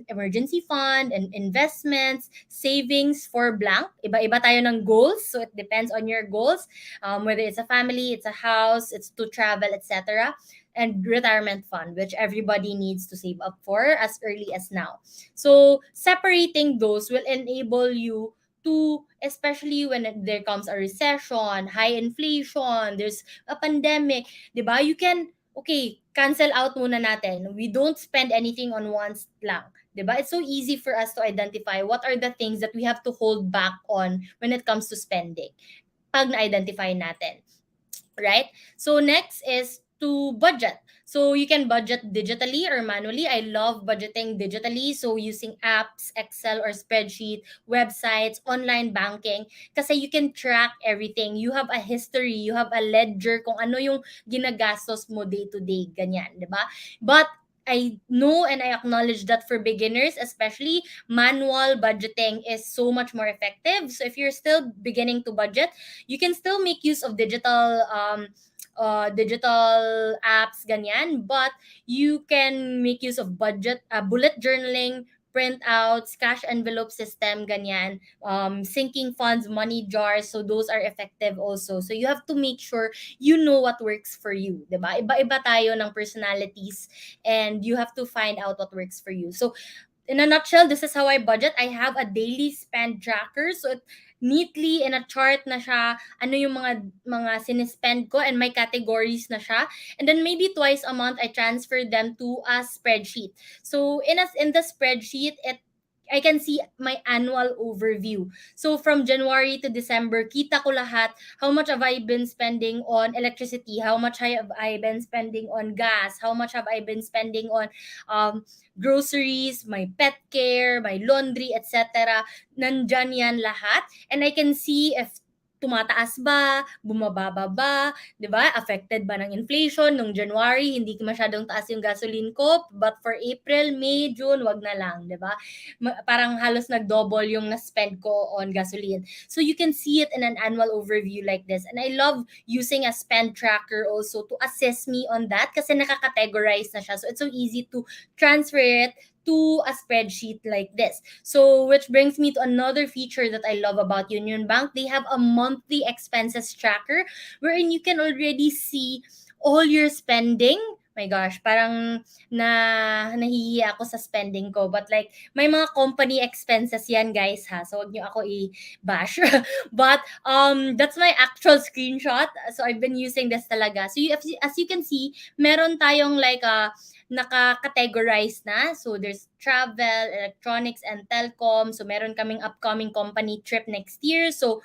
emergency fund and investments, savings for blank. Iba-iba tayo ng goals, so it depends on your goals, whether it's a family, it's a house, it's to travel, etc. And retirement fund, which everybody needs to save up for as early as now. So separating those will enable you to, especially when there comes a recession, high inflation, there's a pandemic, 'di ba? You can, okay, cancel out muna natin. We don't spend anything on wants lang. 'Di ba? It's so easy for us to identify what are the things that we have to hold back on when it comes to spending. Pag na-identify natin. Right? So next is to budget. So you can budget digitally or manually. I love budgeting digitally. So using apps, Excel or spreadsheet, websites, online banking. Kasi you can track everything. You have a history, you have a ledger kung ano yung ginagastos mo day to day. Ganyan, di ba? But I know and I acknowledge that for beginners, especially, manual budgeting is so much more effective. So if you're still beginning to budget, you can still make use of digital apps ganyan, but you can make use of bullet journaling, printouts, cash envelope system ganyan, sinking funds, money jars, so those are effective also. So you have to make sure you know what works for you, 'di ba? Iba-iba tayo ng personalities and you have to find out what works for you. So in a nutshell, this is how I budget. I have a daily spend tracker. So it neatly in a chart na siya, ano yung mga sinispend ko and may categories na siya. And then maybe twice a month I transfer them to a spreadsheet. So in the spreadsheet, I can see my annual overview. So from January to December, kita ko lahat how much have I been spending on electricity, how much have I been spending on gas, how much have I been spending on groceries, my pet care, my laundry, etc. Nandyan yan lahat. And I can see if tumataas ba, bumababa ba, 'di ba? Affected ba ng inflation nung January, hindi masyadong taas yung gasoline ko, but for April, May, June, wag na lang, 'di ba? Parang halos nag-double yung na-spend ko on gasoline. So you can see it in an annual overview like this. And I love using a spend tracker also to assist me on that kasi nakaka-categorize na siya. So it's so easy to transfer it to a spreadsheet like this. So, which brings me to another feature that I love about UnionBank. They have a monthly expenses tracker wherein you can already see all your spending. My gosh, parang nahihiya ako sa spending ko. But like, may mga company expenses yan, guys, ha? So, wag niyo ako i-bash. But, that's my actual screenshot. So, I've been using this talaga. So, as you can see, meron tayong like naka-categorize na. So, there's travel, electronics, and telecom. So, meron kaming upcoming company trip next year. So,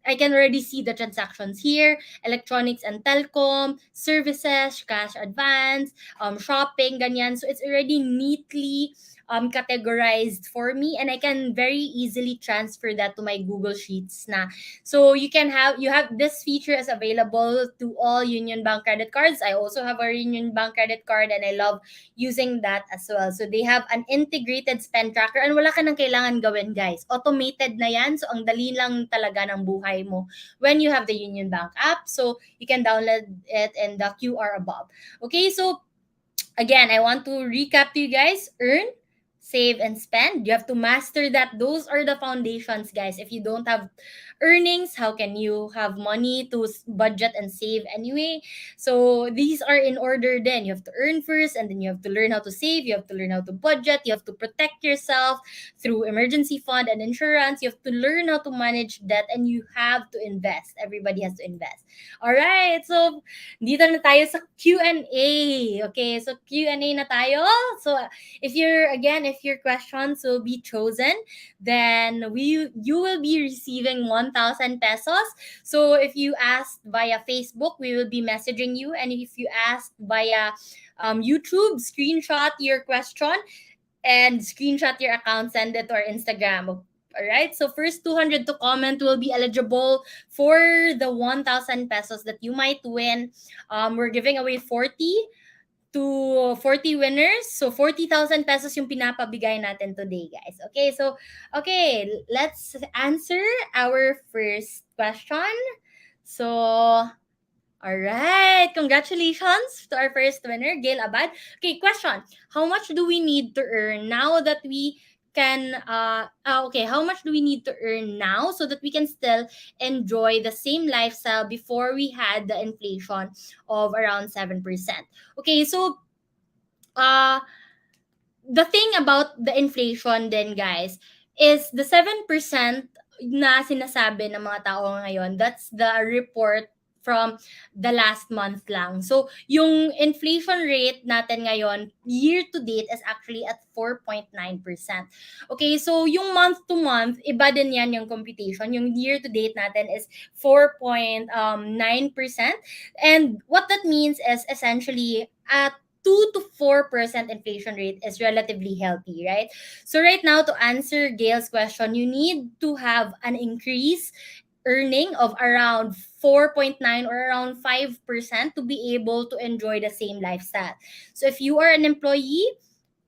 I can already see the transactions here, electronics and telecom, services, cash advance, shopping, ganyan. So, it's already neatly categorized for me and I can very easily transfer that to my Google Sheets na. So you have this feature is available to all Union Bank credit cards. I also have a Union Bank credit card and I love using that as well. So they have an integrated spend tracker and wala ka nang kailangan gawin, guys. Automated na yan. So ang dali lang talaga ng buhay mo when you have the Union Bank app. So you can download it in the QR above. Okay, so again, I want to recap to you guys: earn, save, and spend. You have to master that. Those are the foundations, guys. If you don't have earnings, how can you have money to budget and save anyway? So these are in order. Then you have to earn first, and then you have to learn how to save. You have to learn how to budget. You have to protect yourself through emergency fund and insurance. You have to learn how to manage debt, and you have to invest. Everybody has to invest. All right. So dito na tayo sa Q&A. Okay, so Q&A na tayo. So if your questions will be chosen, then you will be receiving 1,000 pesos. So if you asked via Facebook, we will be messaging you, and if you asked via YouTube, screenshot your question and screenshot your account, send it to our Instagram. All right. So first 200 to comment will be eligible for the 1,000 pesos that you might win. We're giving away 40 winners. So 40,000 pesos yung pinapabigay natin today, guys. Okay, let's answer our first question. So all right. Congratulations to our first winner, Gail Abad. Okay, question. How much do we need to earn now that we can how much do we need to earn now so that we can still enjoy the same lifestyle before we had the inflation of around 7%? Okay, so uh the thing about the inflation then, guys, is the 7% na sinasabi ng mga tao ngayon. That's the report from the last month lang. So, yung inflation rate natin ngayon, year to date, is actually at 4.9%. Okay, so yung month to month, iba din yan yung computation. Yung year to date natin is 4.9%. And what that means is essentially at 2 to 4% inflation rate is relatively healthy, right? So right now, to answer Gail's question, you need to have an increase earning of around 4.9 or around 5% to be able to enjoy the same lifestyle. So if you are an employee,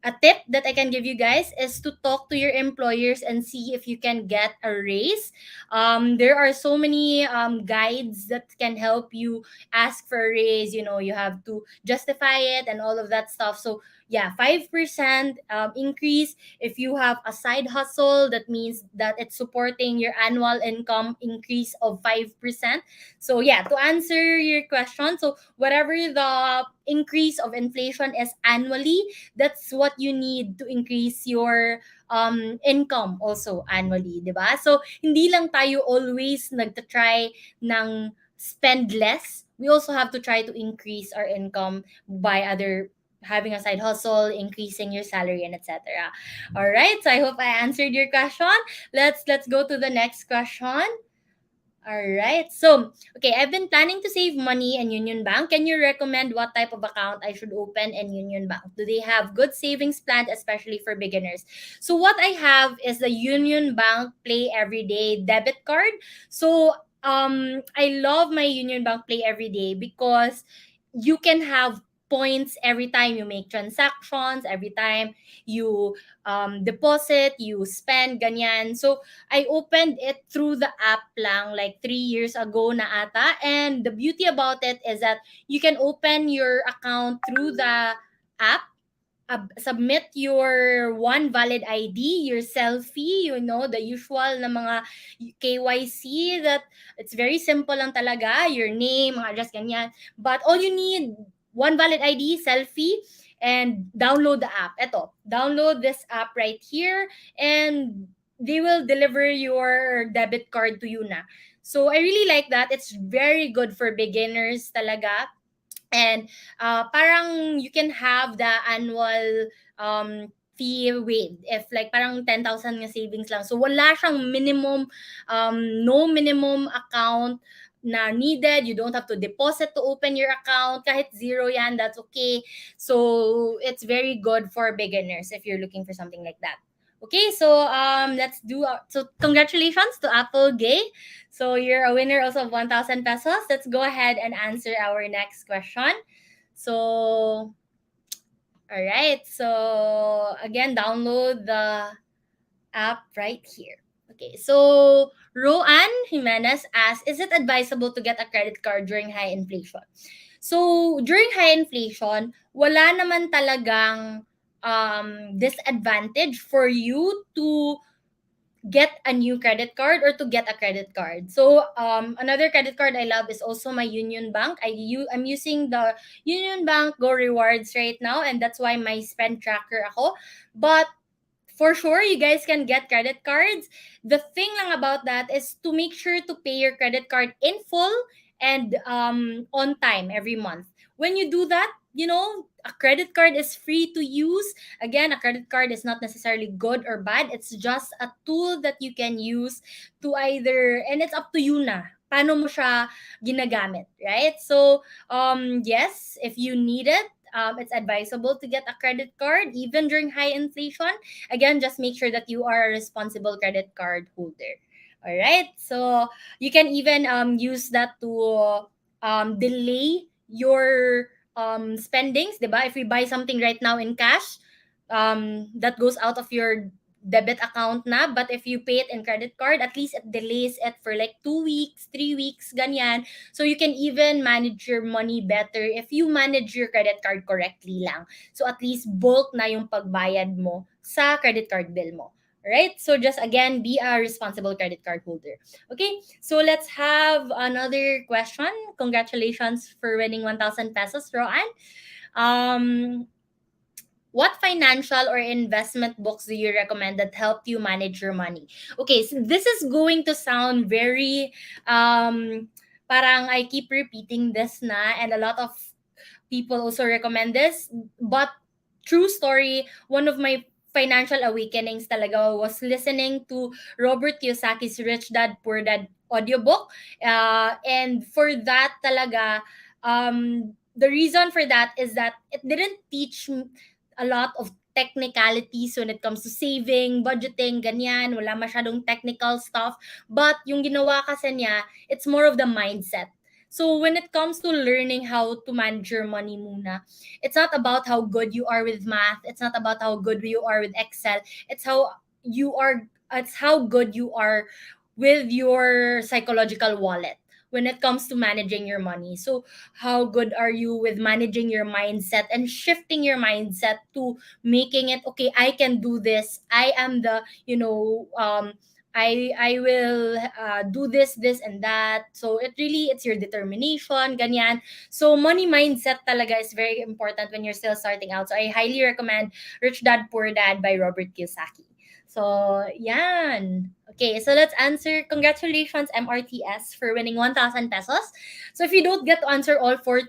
a tip that I can give you guys is to talk to your employers and see if you can get a raise. There are so many guides that can help you ask for a raise. You know, you have to justify it and all of that stuff. So yeah, 5% increase. If you have a side hustle, that means that it's supporting your annual income increase of 5%. So yeah, to answer your question, so whatever the increase of inflation is annually, that's what you need to increase your income also annually, di ba? So, hindi lang tayo always nagtatry ng spend less. We also have to try to increase our income by other having a side hustle, increasing your salary, and etc. All right, so I hope I answered your question. Let's go to the next question. All right. So, okay, I've been planning to save money in Union Bank. Can you recommend what type of account I should open in Union Bank? Do they have good savings plan, especially for beginners? So, what I have is the Union Bank Play Everyday debit card. So, I love my Union Bank Play Everyday because you can have points every time you make transactions, every time you deposit, you spend, ganyan. So, I opened it through the app lang like 3 years ago na ata. And the beauty about it is that you can open your account through the app, submit your one valid ID, your selfie, you know, the usual na mga KYC that it's very simple lang talaga, your name, mga address, ganyan. But all you need, one valid ID, selfie, and download the app. Eto, download this app right here, and they will deliver your debit card to you na. So I really like that. It's very good for beginners talaga. And parang you can have the annual fee waived if like parang 10,000 nga savings lang. So wala siyang minimum, no minimum account na needed. You don't have to deposit to open your account. Kahit zero yan, that's okay. So it's very good for beginners if you're looking for something like that. Okay, so let's do so congratulations to Apple Gay. So you're a winner also of 1,000 pesos. Let's go ahead and answer our next question. So all right. So again, download the app right here. Okay. So Roan Jimenez asks, is it advisable to get a credit card during high inflation? So, during high inflation, wala naman talagang disadvantage for you to get a new credit card or to get a credit card. So another credit card I love is also my Union Bank. I'm using the Union Bank Go Rewards right now, and that's why my spend tracker ako. But for sure, you guys can get credit cards. The thing lang about that is to make sure to pay your credit card in full and on time every month. When you do that, a credit card is free to use. Again, a credit card is not necessarily good or bad. It's just a tool that you can use to either, and it's up to you na. Paano mo siya ginagamit, right? So, yes, if you need it, it's advisable to get a credit card even during high inflation. Again, just make sure that you are a responsible credit card holder. All right. So you can even use that to delay your spendings, diba? If we buy something right now in cash, that goes out of your debit account na, but if you pay it in credit card, at least it delays it for like 2 weeks, 3 weeks, ganyan. So you can even manage your money better if you manage your credit card correctly lang. So at least bulk na yung pagbayad mo sa credit card bill mo. Right? So just again, be a responsible credit card holder. Okay, so let's have another question. Congratulations for winning 1,000 pesos, Roan. Um, what financial or investment books do you recommend that helped you manage your money? Okay, so this is going to sound very parang I keep repeating this na, and a lot of people also recommend this. But true story, one of my financial awakenings talaga was listening to Robert Kiyosaki's Rich Dad Poor Dad audiobook. And for that talaga, the reason for that is that it didn't teach a lot of technicalities when it comes to saving, budgeting, ganyan. Wala masyadong technical stuff. But yung ginawa kasi niya, it's more of the mindset. So when it comes to learning how to manage your money muna, it's not about how good you are with math. It's not about how good you are with Excel. It's how you are. It's how good you are with your psychological wallet when it comes to managing your money. So how good are you with managing your mindset and shifting your mindset to making it okay? I can do this. I am the I will do this and that. So it's your determination, ganyan. So money mindset talaga is very important when you're still starting out. So I highly recommend Rich Dad Poor Dad by Robert Kiyosaki. So yan. Okay, so let's answer. Congratulations, MRTS, for winning 1,000 pesos. So if you don't get to answer all 40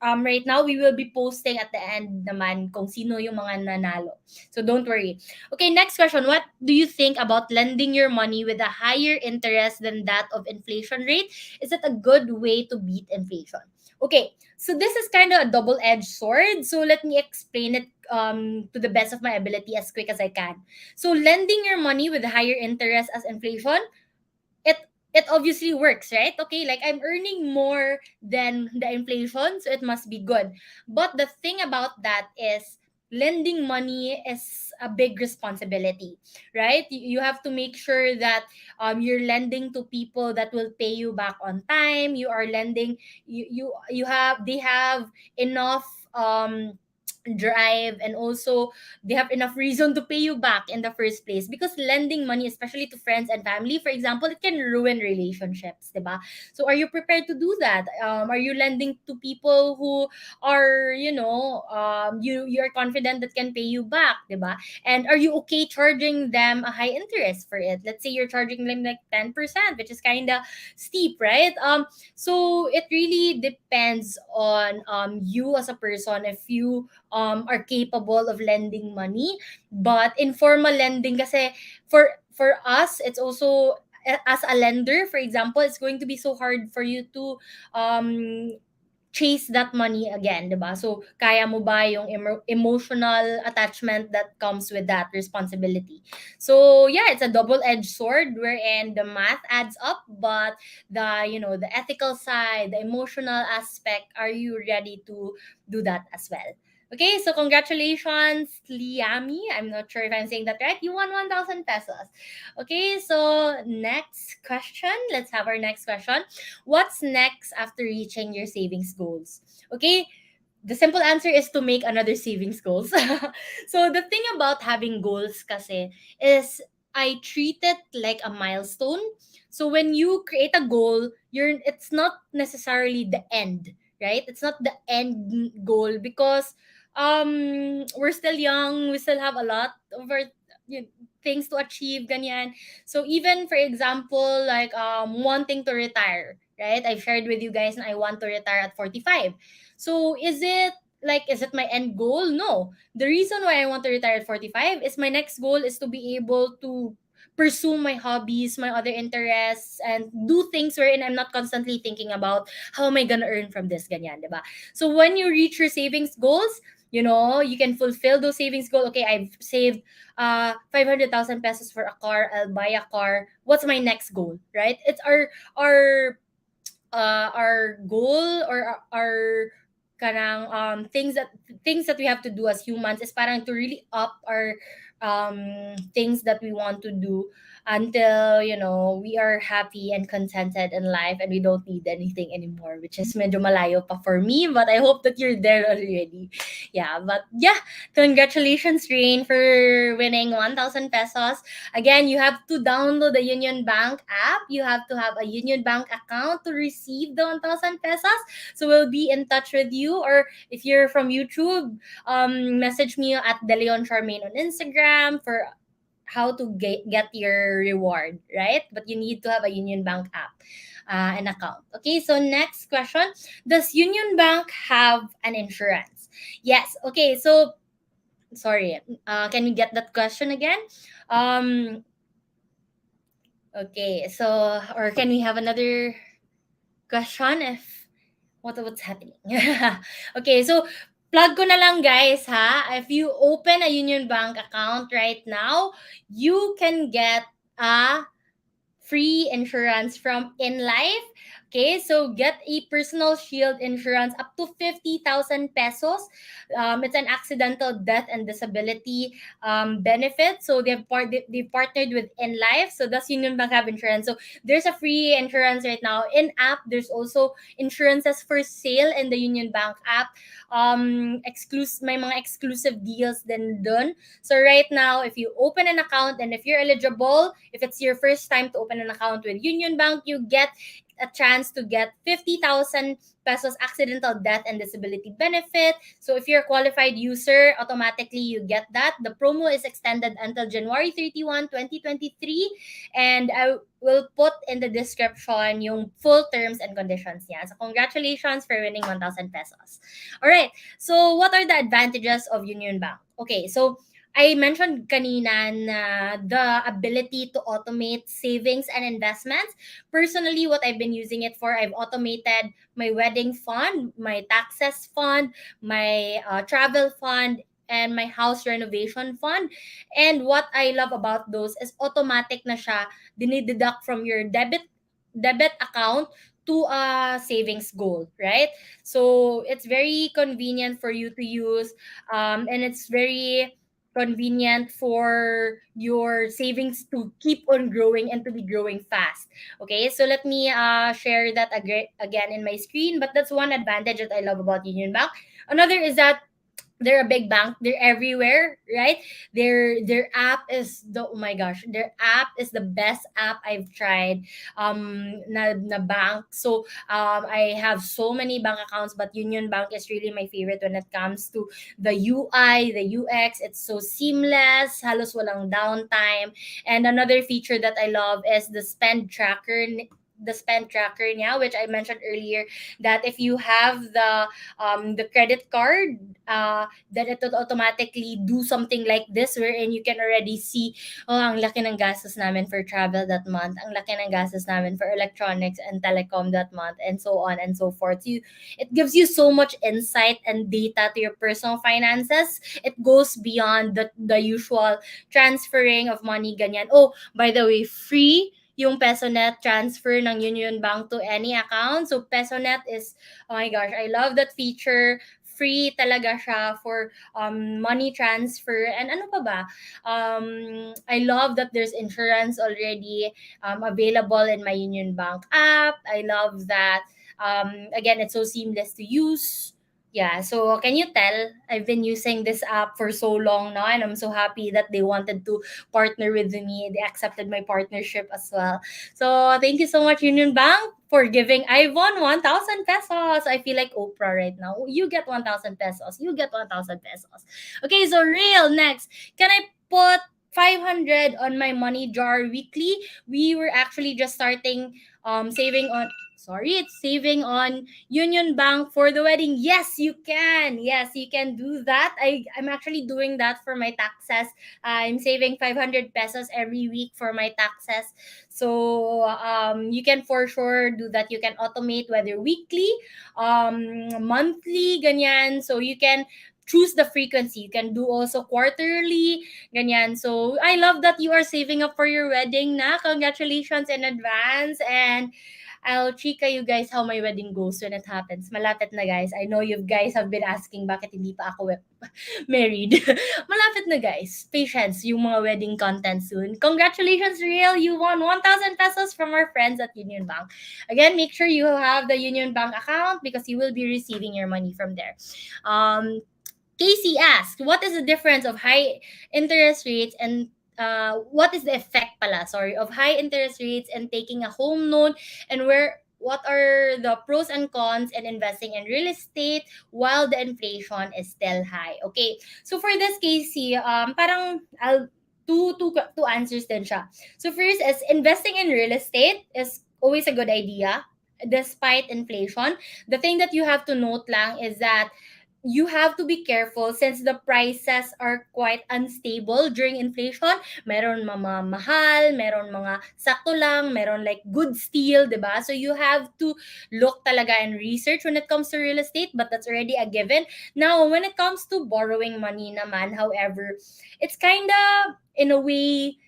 right now, we will be posting at the end naman kung sino yung mga nanalo. So don't worry. Okay, next question. What do you think about lending your money with a higher interest than that of inflation rate? Is it a good way to beat inflation? Okay, so this is kind of a double-edged sword. So let me explain it to the best of my ability as quick as I can. So lending your money with higher interest as inflation, it it obviously works, right? Okay, like I'm earning more than the inflation, so it must be good. But the thing about that is lending money is a big responsibility, right? You have to make sure that you're lending to people that will pay you back on time. You are lending, you have they have enough drive, and also they have enough reason to pay you back in the first place, because lending money, especially to friends and family, for example, it can ruin relationships, diba? So are you prepared to do that? Are you lending to people who are, you're confident that can pay you back, diba? And are you okay charging them a high interest for it? Let's say you're charging them like 10%, which is kind of steep, right? So it really depends on you as a person, if you are capable of lending money. But informal lending kasi, for us, it's also, as a lender, for example, it's going to be so hard for you to chase that money again, diba? So, kaya mo ba yung emotional attachment that comes with that responsibility? So, yeah, it's a double-edged sword wherein the math adds up, but the ethical side, the emotional aspect, are you ready to do that as well? Okay, so congratulations, Liami. I'm not sure if I'm saying that right. You won 1,000 pesos. Okay, so next question. Let's have our next question. What's next after reaching your savings goals? Okay, the simple answer is to make another savings goals. So the thing about having goals kasi is I treat it like a milestone. So when you create a goal, it's not necessarily the end, right? It's not the end goal because we're still young, we still have a lot of our you things to achieve ganyan. So even for example like wanting to retire, right? I've shared with you guys na I want to retire at 45. So is it my end goal? No. The reason why I want to retire at 45 is my next goal is to be able to pursue my hobbies, my other interests, and do things wherein I'm not constantly thinking about how am I gonna earn from this, ganyan, diba? So when you reach your savings goals, you can fulfill those savings goals. Okay, I've saved 500,000 pesos for a car. I'll buy a car. What's my next goal, right? It's our goal or our kanang things that we have to do as humans is parang to really up our things that we want to do until we are happy and contented in life and we don't need anything anymore, which is medyo malayo pa for me, but I hope that you're there already. Yeah, but yeah, congratulations, Rain, for winning 1,000 pesos. Again, you have to download the Union Bank app. You have to have a Union Bank account to receive the 1,000 pesos. So we'll be in touch with you. Or if you're from YouTube, message me at DeLeon Charmaine on Instagram for how to get your reward, right? But you need to have a Union Bank app, an account. Okay, so next question. Does Union Bank have an insurance? Yes. Okay, so sorry. Can we get that question again? Um, Okay, so or can we have another question if what's happening? Okay, so plug ko na lang guys ha. If you open a Union Bank account right now, you can get a free insurance from In Life. Okay, so get a personal shield insurance up to 50,000 pesos. It's an accidental death and disability benefit. So they partnered with In Life. So does Union Bank have insurance? So there's a free insurance right now in app. There's also insurances for sale in the Union Bank app. May mga exclusive deals din dun. So right now, if you open an account and if you're eligible, if it's your first time to open an account with Union Bank, you get a chance to get 50,000 pesos accidental death and disability benefit. So if you're a qualified user, automatically you get that. The promo is extended until January 31, 2023. And I will put in the description yung full terms and conditions niya. So congratulations for winning 1,000 pesos. All right. So what are the advantages of Union Bank? Okay, so I mentioned kanina na the ability to automate savings and investments. Personally, what I've been using it for, I've automated my wedding fund, my taxes fund, my travel fund, and my house renovation fund. And what I love about those is automatic na siya, dinideduct from your debit account to a savings goal, right? So it's very convenient for you to use, and it's very convenient for your savings to keep on growing and to be growing fast. Okay, so let me share that again in my screen. But that's one advantage that I love about Union Bank. Another is that they're a big bank. They're everywhere, right? Their app is the oh my gosh, their app is the best app I've tried. Na bank. So I have so many bank accounts, but Union Bank is really my favorite when it comes to the UI, the UX. It's so seamless, halos walang downtime. And another feature that I love is the spend tracker now, which I mentioned earlier, that if you have the credit card, then it will automatically do something like this wherein you can already see, oh, ang laki ng gastos namin for travel that month, ang laki ng gastos namin for electronics and telecom that month, and so on and so forth. It gives you so much insight and data to your personal finances. It goes beyond the usual transferring of money, ganyan. Oh, by the way, free yung PesoNet transfer ng Union Bank to any account. So PesoNet is, oh my gosh, I love that feature. free talaga siya for money transfer. And ano pa ba? I love that there's insurance already available in my Union Bank app. I love that again, it's so seamless to use. Yeah, so can you tell I've been using this app for so long now, and I'm so happy that they wanted to partner with me. They accepted my partnership as well. So thank you so much, Union Bank, for giving. I won 1,000 pesos. I feel like Oprah right now. You get 1,000 pesos. You get 1,000 pesos. Okay, so real next. Can I put 500 on my money jar weekly? We were actually just starting saving on, sorry, it's saving on Union Bank for the wedding. Yes, you can. Yes, you can do that. I'm actually doing that for my taxes. I'm saving 500 pesos every week for my taxes. So you can for sure do that. You can automate whether weekly, monthly, ganyan. So you can choose the frequency. You can do also quarterly, ganyan. So I love that you are saving up for your wedding na. Congratulations in advance. And I'll chika you guys how my wedding goes when it happens. Malapit na, guys. I know you guys have been asking bakit hindi pa ako married. Malapit na, guys. Patience, yung mga wedding content soon. Congratulations, Real. You won 1,000 pesos from our friends at Union Bank. Again, make sure you have the Union Bank account because you will be receiving your money from there. Casey asked, what is the difference of high interest rates and what is the effect pala, sorry, of high interest rates and taking a home loan, and what are the pros and cons in investing in real estate while the inflation is still high? Okay. So for this, Casey, parang I'll two answers din siya. So first is investing in real estate is always a good idea despite inflation. The thing that you have to note lang is that you have to be careful since the prices are quite unstable during inflation. Meron mga mahal, meron mga sakto lang, meron like good steal, 'di ba? So you have to look talaga and research when it comes to real estate, but that's already a given. Now, when it comes to borrowing money naman, however, it's kind of in a way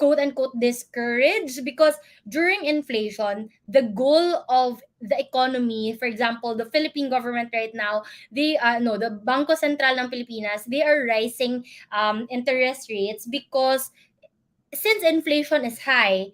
quote unquote discouraged because during inflation, the goal of the economy, for example, the Philippine government right now, they no, the Bangko Sentral ng Pilipinas, they are rising interest rates because since inflation is high,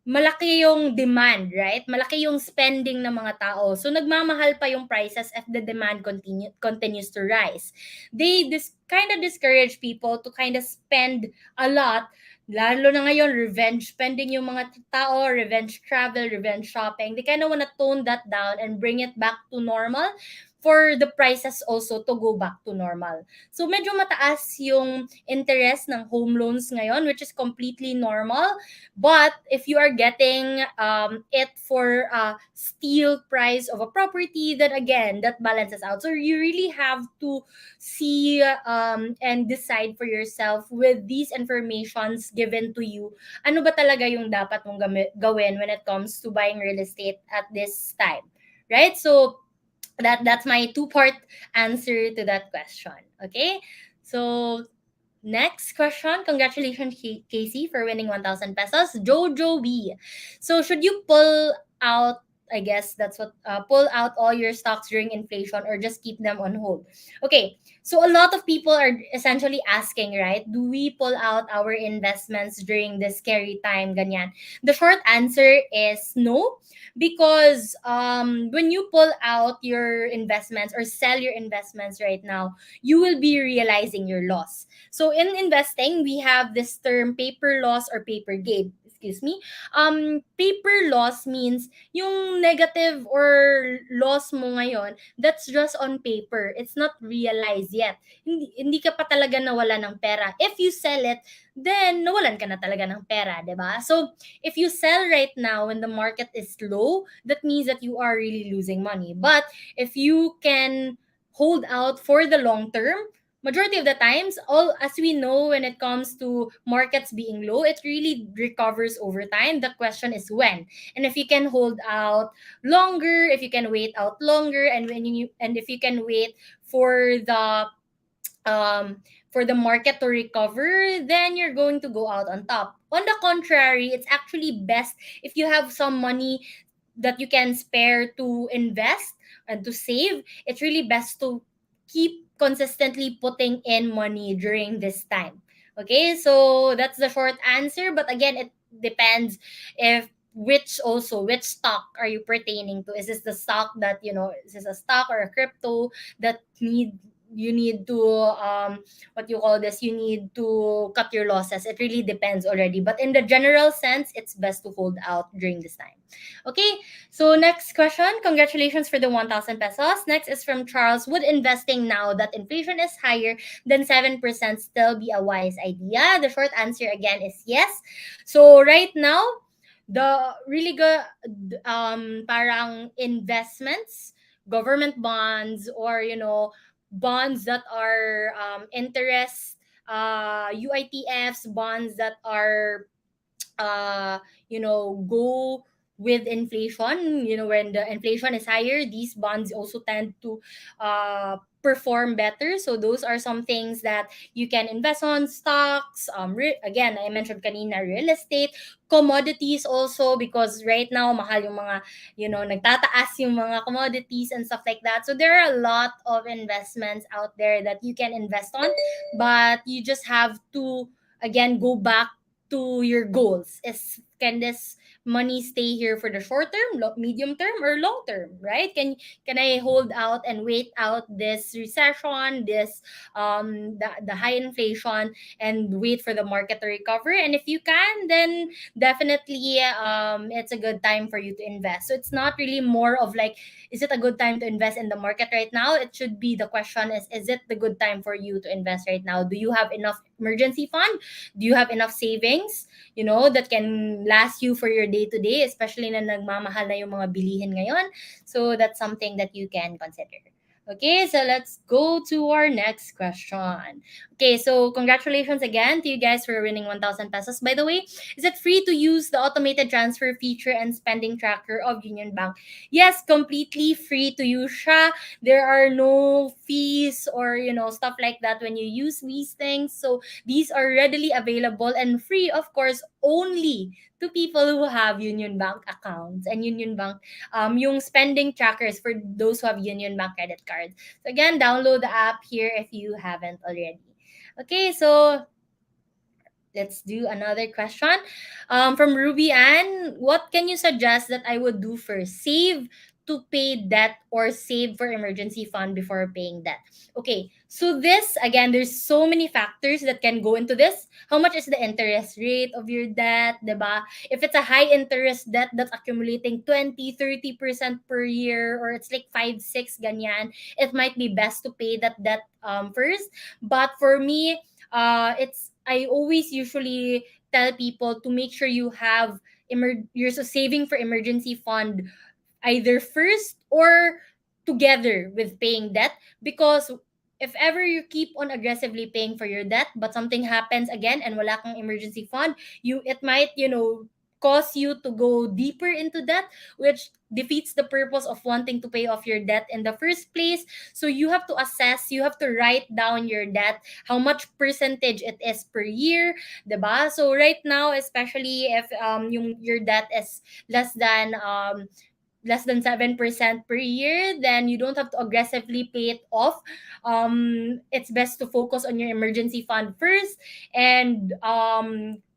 malaki yung demand, right? Malaki yung spending ng mga tao. So nagmamahal pa yung prices if the demand continues to rise. They kind of discourage people to kind of spend a lot. Lalo na ngayon, revenge spending yung mga tao, revenge travel, revenge shopping. They kind of want to tone that down and bring it back to normal for the prices also to go back to normal. So medyo mataas yung interest ng home loans ngayon, which is completely normal. But if you are getting it for a steal price of a property, then again, that balances out. So you really have to see and decide for yourself with these informations given to you. Ano ba talaga yung dapat mong gawin when it comes to buying real estate at this time, right? So that's my two-part answer to that question. Okay, so next question. Congratulations, Casey, for winning 1,000 pesos. Jojo B. So should you pull out, I guess that's what, pull out all your stocks during inflation or just keep them on hold? Okay, so a lot of people are essentially asking, right? Do we pull out our investments during this scary time? Ganyan. The short answer is no, because when you pull out your investments or sell your investments right now, you will be realizing your loss. So in investing, we have this term paper loss or paper gain. Excuse me. Paper loss means yung negative or loss mo ngayon, that's just on paper. It's not realized yet. Hindi ka pa talaga nawala ng pera. If you sell it, then nawalan ka na talaga ng pera, 'di ba? So if you sell right now when the market is low, that means that you are really losing money. But if you can hold out for the long term, majority of the times, all as we know, when it comes to markets being low, it really recovers over time. The question is when. And if you can hold out longer, if you can wait out longer, and if you can wait for the market to recover, then you're going to go out on top. On the contrary, it's actually best if you have some money that you can spare to invest and to save. It's really best to keep consistently putting in money during this time. Okay, so that's the short answer. But again, it depends if which stock are you pertaining to. Is this the stock that, is this a stock or a crypto that you need to what you call this, you need to cut your losses. It really depends already, but in the general sense, it's best to hold out during this time. Okay, so next question. Congratulations for the 1,000 pesos. Next is from Charles. Would investing now that inflation is higher than 7% still be a wise idea? The short answer again is yes. So right now, the really good parang investments, government bonds, or bonds that are interest, UITFs, bonds that are go with inflation. When the inflation is higher, these bonds also tend to perform better. So those are some things that you can invest on: stocks, again, I mentioned kanina, real estate, commodities also, because right now mahal yung mga, nagtataas yung mga commodities and stuff like that. So there are a lot of investments out there that you can invest on, but you just have to, again, go back to your goals. Can this money stay here for the short term, medium term, or long term, right? Can I hold out and wait out this recession, this the high inflation, and wait for the market to recover? And if you can, then definitely it's a good time for you to invest. So it's not really more of like, is it a good time to invest in the market right now? It should be, the question is it the good time for you to invest right now? Do you have enough emergency fund? Do you have enough savings, that can last you for your day to day, especially na nagmamahal na yung mga bilihin ngayon? So that's something that you can consider. Okay, so let's go to our next question. Okay, so congratulations again to you guys for winning 1,000 pesos. By the way, is it free to use the automated transfer feature and spending tracker of Union Bank? Yes, completely free to use siya. There are no fees or, stuff like that when you use these things. So these are readily available and free, of course, only to people who have Union Bank accounts and Union Bank, yung spending trackers for those who have Union Bank credit cards. So again, download the app here if you haven't already. Okay, so let's do another question. From Ruby Ann, what can you suggest that I would do first? Save to pay debt or save for emergency fund before paying debt? Okay, so this, again, there's so many factors that can go into this. How much is the interest rate of your debt, diba? If it's a high interest debt that's accumulating 20-30% per year, or it's like 5-6 ganyan, it might be best to pay that debt first. But for me, it's I always usually tell people to make sure you have you're saving for emergency fund either first or together with paying debt, because if ever you keep on aggressively paying for your debt but something happens again and wala kang emergency fund, it might, cause you to go deeper into debt, which defeats the purpose of wanting to pay off your debt in the first place. So you have to assess, you have to write down your debt, how much percentage it is per year, diba? So right now, especially if your debt is less than 7% per year, then you don't have to aggressively pay it off. It's best to focus on your emergency fund first, and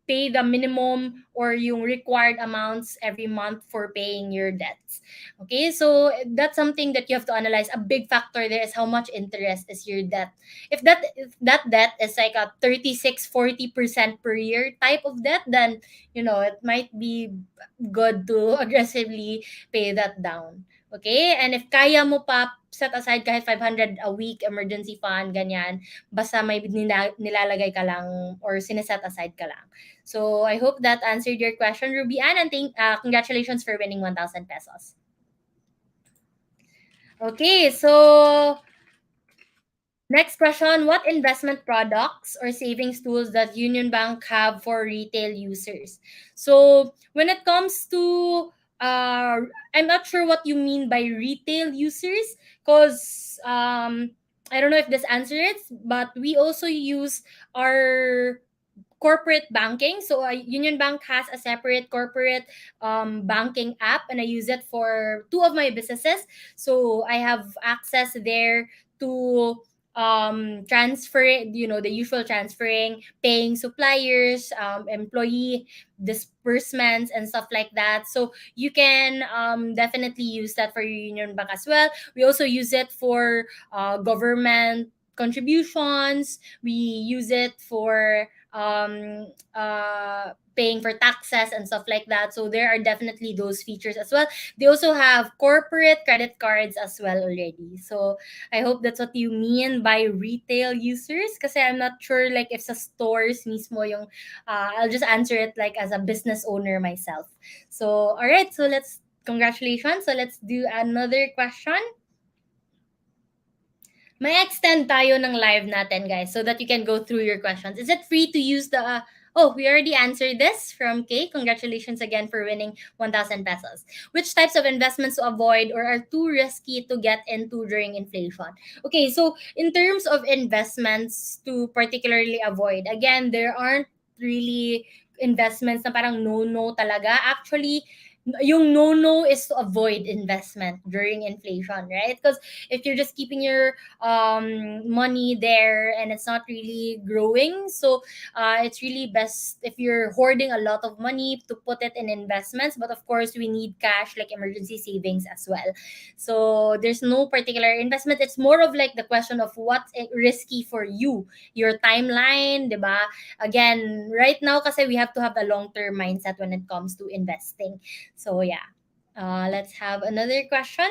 pay the minimum or yung required amounts every month for paying your debts. Okay, so that's something that you have to analyze. A big factor there is how much interest is your debt. If that debt is like a 36-40% per year type of debt, then it might be good to aggressively pay that down. Okay? And if kaya mo pa set aside kahit 500 a week emergency fund, ganyan, basta may nilalagay ka lang or sineset aside ka lang. So I hope that answered your question, Ruby Ann, and congratulations for winning 1,000 pesos. Okay, so next question, what investment products or savings tools does Union Bank have for retail users? So when it comes to, I'm not sure what you mean by retail users, because I don't know if this answers it, but we also use our corporate banking. So Union Bank has a separate corporate banking app, and I use it for two of my businesses. So I have access there to transfer it, the usual transferring, paying suppliers, employee disbursements and stuff like that. So you can definitely use that for your Union Bank as well. We also use it for government contributions. We use it for paying for taxes and stuff like that. So there are definitely those features as well. They also have corporate credit cards as well already. So I hope that's what you mean by retail users, kasi I'm not sure like if sa stores mismo yung I'll just answer it like as a business owner myself. So all right, so congratulations. So let's do another question. May extend tayo ng live natin, guys, so that you can go through your questions. Is it free to use the oh, we already answered this from Kay. Congratulations again for winning 1,000 pesos. Which types of investments to avoid or are too risky to get into during inflation? Okay, so in terms of investments to particularly avoid, again, there aren't really investments na parang no talaga. Actually, yung no is to avoid investment during inflation, right? Because if you're just keeping your money there and it's not really growing, so it's really best if you're hoarding a lot of money to put it in investments. But of course, we need cash like emergency savings as well. So there's no particular investment. It's more of like the question of what's risky for you, your timeline, diba? Again, right now kasi we have to have a long-term mindset when it comes to investing. So yeah, let's have another question.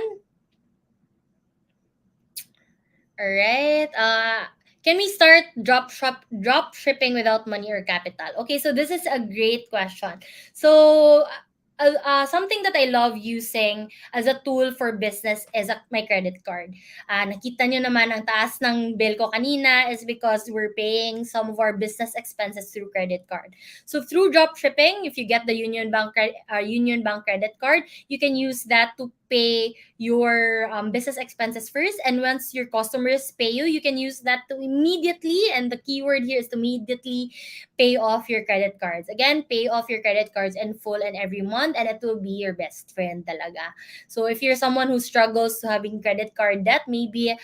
All right. Can we start drop shipping without money or capital? Okay, so this is a great question. So something that I love using as a tool for business is my credit card. Nakita nyo naman ang taas ng bill ko kanina is because we're paying some of our business expenses through credit card. So through drop shipping, if you get the Union Bank credit card, you can use that to pay your business expenses first, and once your customers pay you, you can use that to immediately, and the keyword here is to immediately pay off your credit cards. Again, pay off your credit cards in full and every month, and it will be your best friend talaga. So if you're someone who struggles to having credit card debt, maybe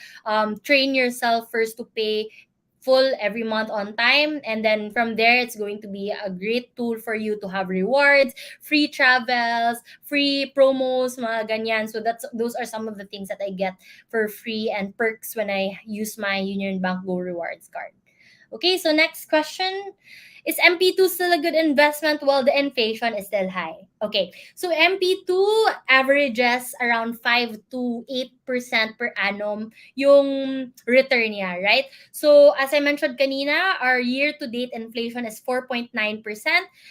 train yourself first to pay full every month on time, and then from there it's going to be a great tool for you to have rewards, free travels, free promos, mga ganyan. So those are some of the things that I get for free and perks when I use my Union Bank Go Rewards card. Okay, so next question. Is MP2 still a good investment while the inflation is still high? Okay, so MP2 averages around 5 to 8% per annum yung return niya, right? So as I mentioned kanina, our year-to-date inflation is 4.9%.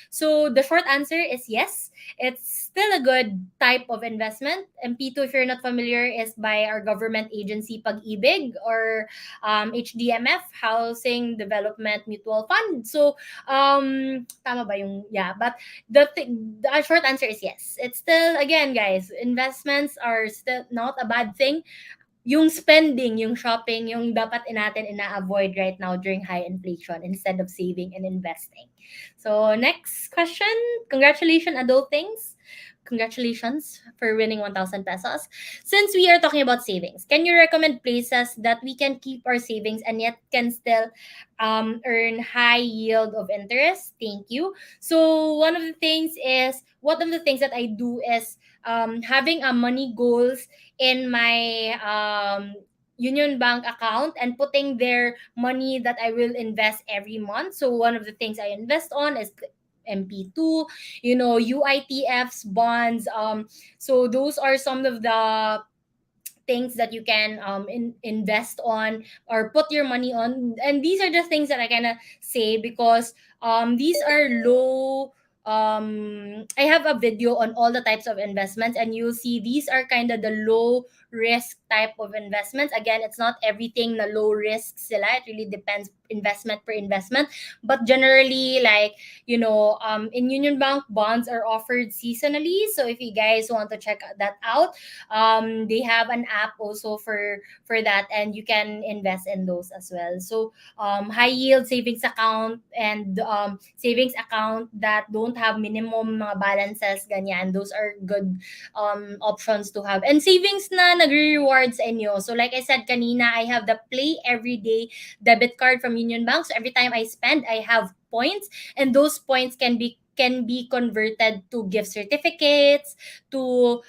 So the short answer is yes. It's still a good type of investment. MP2, if you're not familiar, is by our government agency Pag-ibig, or HDMF, Housing Development Mutual Fund. So tama ba yung but the short answer is yes. It's still, again guys, investments are still not a bad thing. Yung spending, yung shopping, yung dapat natin ina-avoid right now during high inflation instead of saving and investing. So next question. Congratulations, Adult Things. Congratulations for winning 1,000 pesos. Since we are talking about savings, can you recommend places that we can keep our savings and yet can still earn high yield of interest? Thank you. So one of the things that I do is having a money goals in my Union Bank account and putting their money that I will invest every month. So one of the things I invest on is MP2, UITFs, bonds. So those are some of the things that you can invest on or put your money on. And these are the things that I kind of say because these are low. I have a video on all the types of investments, and you'll see these are kind of the low risk type of investments. Again, it's not everything na low risk sila. It really depends investment per investment. But generally, like, in Union Bank, bonds are offered seasonally. So if you guys want to check that out, they have an app also for that, and you can invest in those as well. So high yield savings account and savings account that don't have minimum mga balances, ganyan, those are good options to have. And savings na nagre-reward sa inyo. So like I said kanina, I have the Play Everyday debit card from UnionBank. So every time I spend, I have points, and those points can be converted to gift certificates, to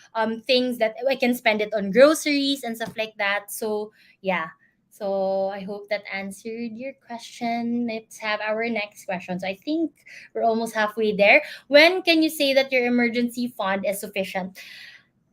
things that I can spend it on groceries and stuff like that. So yeah. So I hope that answered your question. Let's have our next question. So I think we're almost halfway there. When can you say that your emergency fund is sufficient?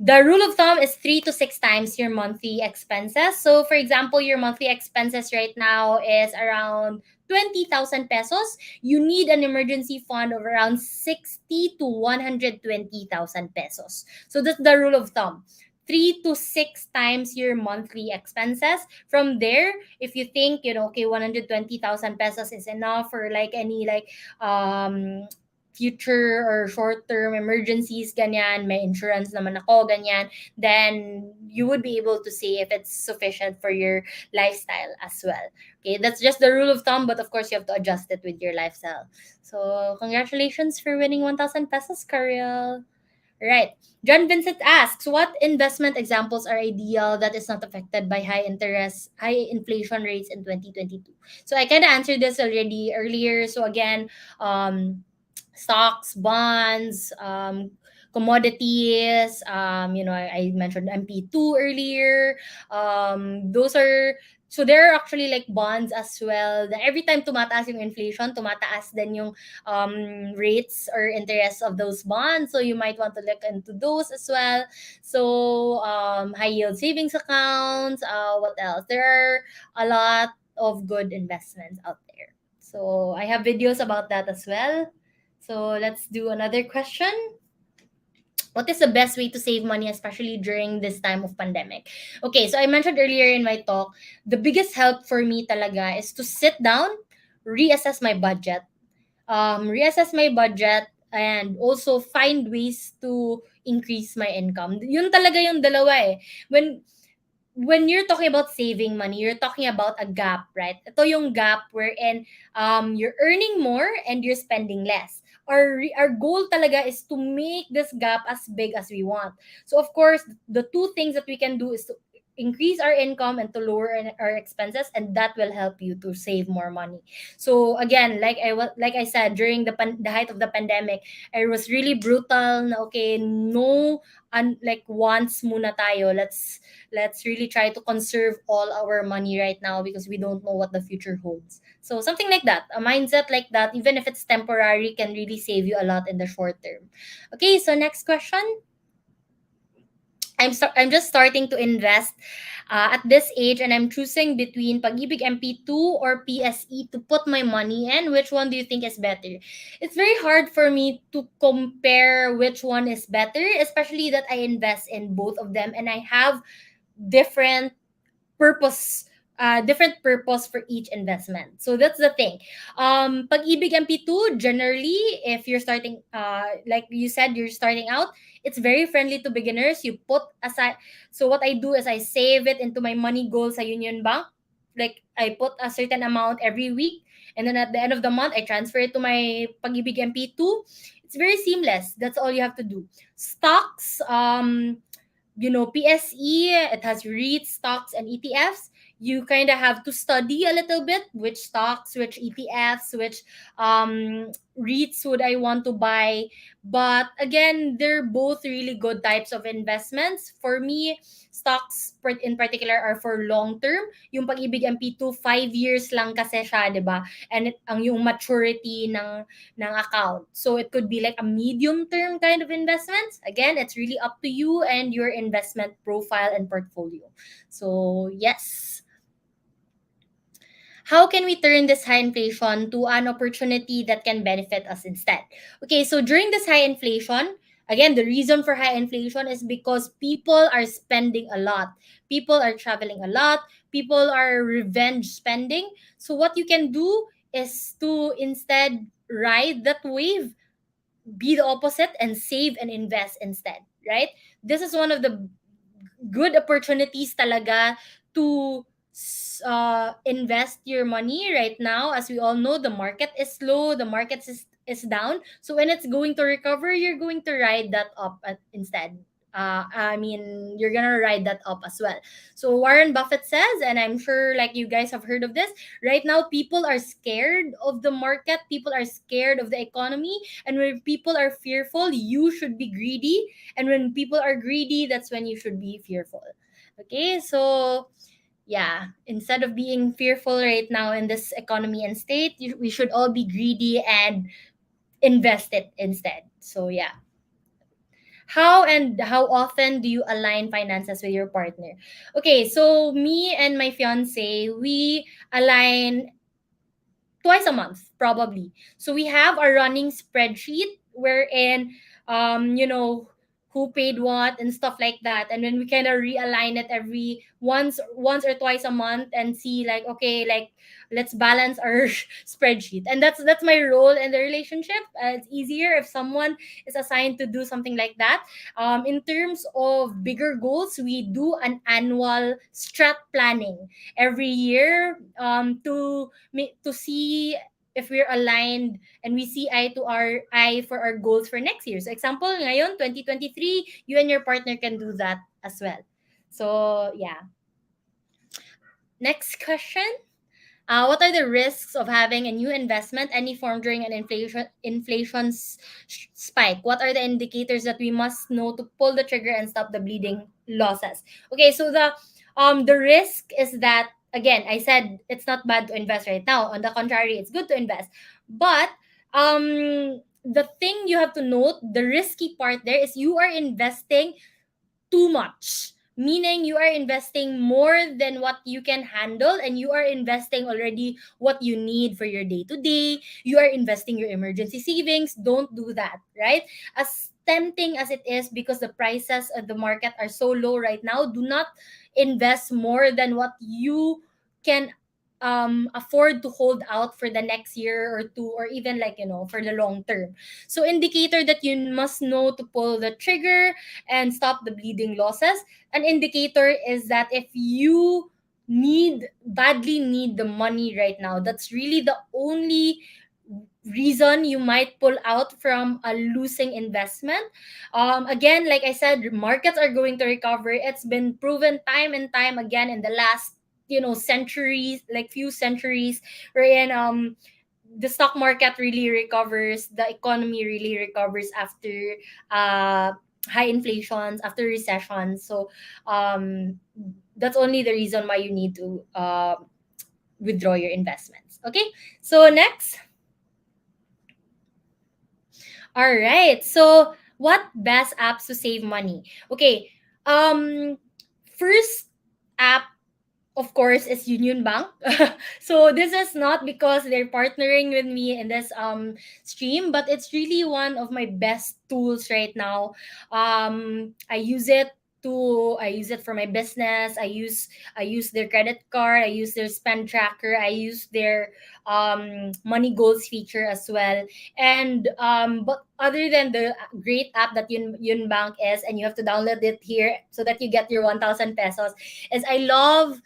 The rule of thumb is 3 to 6 times your monthly expenses. So, for example, your monthly expenses right now is around 20,000 pesos. You need an emergency fund of around 60 to 120,000 pesos. So, that's the rule of thumb. 3 to 6 times your monthly expenses. From there, if you think, okay, 120,000 pesos is enough for like any like future or short-term emergencies, ganyan, may insurance naman ako, ganyan, then you would be able to see if it's sufficient for your lifestyle as well. Okay, that's just the rule of thumb, but of course you have to adjust it with your lifestyle. So, congratulations for winning 1,000 pesos, Kariel. Right. John Vincent asks, what investment examples are ideal that is not affected by high inflation rates in 2022? So I kind of answered this already earlier. So again, stocks, bonds, commodities. I mentioned MP2 earlier. Those are so there are actually like bonds as well. That every time tumataas yung inflation, tumataas din yung rates or interest of those bonds. So you might want to look into those as well. So high yield savings accounts. What else? There are a lot of good investments out there. So I have videos about that as well. So let's do another question. What is the best way to save money, especially during this time of pandemic? Okay, so I mentioned earlier in my talk, the biggest help for me talaga is to sit down, reassess my budget, and also find ways to increase my income. Yun talaga yung dalawa eh. When you're talking about saving money, you're talking about a gap, right? Ito yung gap wherein you're earning more and you're spending less. Our goal talaga is to make this gap as big as we want. So of course, the two things that we can do is to increase our income and to lower our expenses, and that will help you to save more money. So again, like I said, during the height of the pandemic, it was really brutal. Okay, no, like once muna tayo. Let's really try to conserve all our money right now because we don't know what the future holds. So something like that, a mindset like that, even if it's temporary, can really save you a lot in the short term. Okay, so next question. I'm just starting to invest at this age, and I'm choosing between Pag-ibig MP2 or PSE to put my money in. Which one do you think is better? It's very hard for me to compare which one is better, especially that I invest in both of them and I have different purpose different purpose for each investment. So that's the thing. Pag-ibig MP2, generally, if you're starting, like you said, you're starting out, it's very friendly to beginners. You put aside, so what I do is I save it into my money goal sa Union Bank. Like, I put a certain amount every week, and then at the end of the month, I transfer it to my Pag-ibig MP2. It's very seamless. That's all you have to do. Stocks, PSE, it has REITs, stocks, and ETFs. You kind of have to study a little bit which stocks, which ETFs, which REITs would I want to buy. But again, they're both really good types of investments. For me, stocks in particular are for long term. Yung Pag-ibig MP2, 5 years lang kasi siya, di ba? And ang yung maturity ng account. So it could be like a medium term kind of investment. Again, it's really up to you and your investment profile and portfolio. So yes. How can we turn this high inflation to an opportunity that can benefit us instead? Okay, so during this high inflation, again, the reason for high inflation is because people are spending a lot. People are traveling a lot. People are revenge spending. So what you can do is to instead ride that wave, be the opposite, and save and invest instead, right? This is one of the good opportunities talaga to invest your money right now. As we all know, the market is low, the market is down. So when it's going to recover, you're going to ride that up instead. you're gonna ride that up as well. So Warren Buffett says, and I'm sure like you guys have heard of this, right now people are scared of the market, people are scared of the economy, and when people are fearful, you should be greedy, and when people are greedy, that's when you should be fearful. Okay, so yeah, instead of being fearful right now in this economy and state, we should all be greedy and invest it instead. So yeah, how often do you align finances with your partner? Okay, so me and my fiance, we align twice a month probably. So we have a running spreadsheet wherein you know who paid what and stuff like that, and then we kind of realign it every once or twice a month and see like, okay, like let's balance our spreadsheet. And that's my role in the relationship. It's easier if someone is assigned to do something like that. In terms of bigger goals, we do an annual strat planning every year, to see if we're aligned and we see eye to our eye for our goals for next year. So example, ngayon 2023, you and your partner can do that as well. So yeah. Next question. What are the risks of having a new investment, any form, during an spike? What are the indicators that we must know to pull the trigger and stop the bleeding losses? Okay, so the risk is that, again, I said it's not bad to invest right now. On the contrary, it's good to invest. But the thing you have to note, the risky part there is you are investing too much, meaning you are investing more than what you can handle, and you are investing already what you need for your day to day. You are investing your emergency savings. Don't do that, right? As tempting as it is, because the prices of the market are so low right now, do not invest more than what you can afford to hold out for the next year or two, or even like, for the long term. So indicator that you must know to pull the trigger and stop the bleeding losses. An indicator is that if you badly need the money right now, that's really the only reason you might pull out from a losing investment. Again, like I said, markets are going to recover. It's been proven time and time again in the last, centuries, like few centuries, wherein the stock market really recovers, the economy really recovers after uh high inflations, after recessions. So that's only the reason why you need to withdraw your investments. Okay, so next. All right, so what best apps to save money? Okay, first app, of course, is Union Bank. So this is not because they're partnering with me in this stream, but it's really one of my best tools right now. I use it for my business. I use their credit card, I use their spend tracker, I use their money goals feature as well. And but other than the great app that Yun Bank is, and you have to download it here so that you get your 1,000 pesos, is I love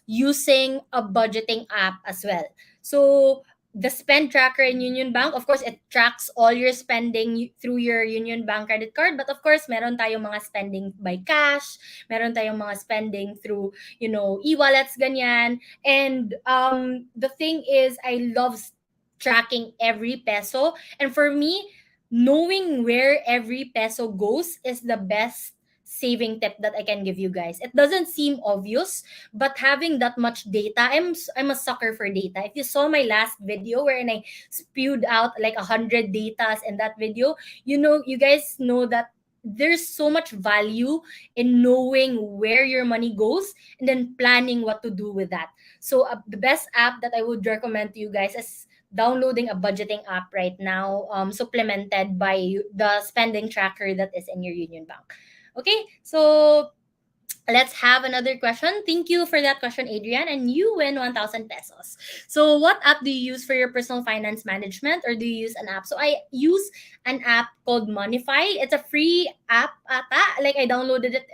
using a budgeting app as well. So the spend tracker in Union Bank, of course, it tracks all your spending through your Union Bank credit card. But of course, meron tayong mga spending by cash, meron tayong mga spending through, e-wallets, ganyan. And the thing is, I love tracking every peso. And for me, knowing where every peso goes is the best saving tip that I can give you guys. It doesn't seem obvious, but having that much data, I'm a sucker for data. If you saw my last video wherein I spewed out like 100 datas in that video, you guys know that there's so much value in knowing where your money goes and then planning what to do with that. So the best app that I would recommend to you guys is downloading a budgeting app right now, supplemented by the spending tracker that is in your Union Bank. Okay, so let's have another question. Thank you for that question, Adrian. And you win 1,000 pesos. So, what app do you use for your personal finance management, or do you use an app? So, I use an app called Monify. It's a free app. Like, I downloaded it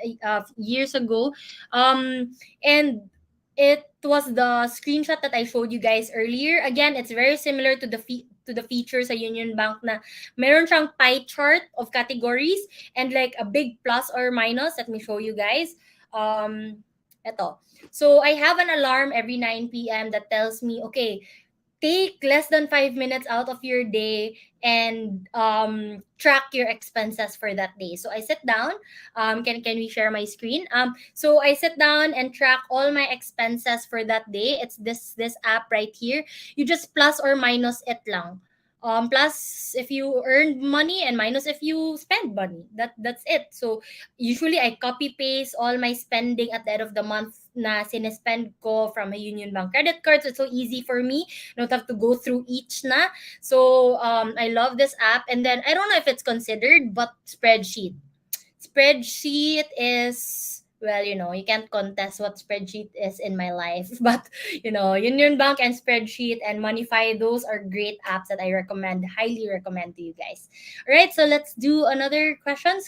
years ago. And it was the screenshot that I showed you guys earlier. Again, it's very similar to to the features sa Union Bank na meron siyang pie chart of categories and like a big plus or minus. Let me show you guys. Ito. So I have an alarm every 9 p.m. that tells me, okay, take less than 5 minutes out of your day and track your expenses for that day. So I sit down. Can we share my screen? So I sit down and track all my expenses for that day. It's this app right here. You just plus or minus it lang. Plus if you earn money and minus if you spend money. That's it. So usually I copy paste all my spending at the end of the month na sinespend ko from a Union Bank credit card. So it's so easy for me. Don't have to go through each na. So I love this app. And then I don't know if it's considered, but spreadsheet is, well, you can't contest what spreadsheet is in my life. But Union Bank and spreadsheet and Monify, those are great apps that I highly recommend to you guys. All right, so let's do another question.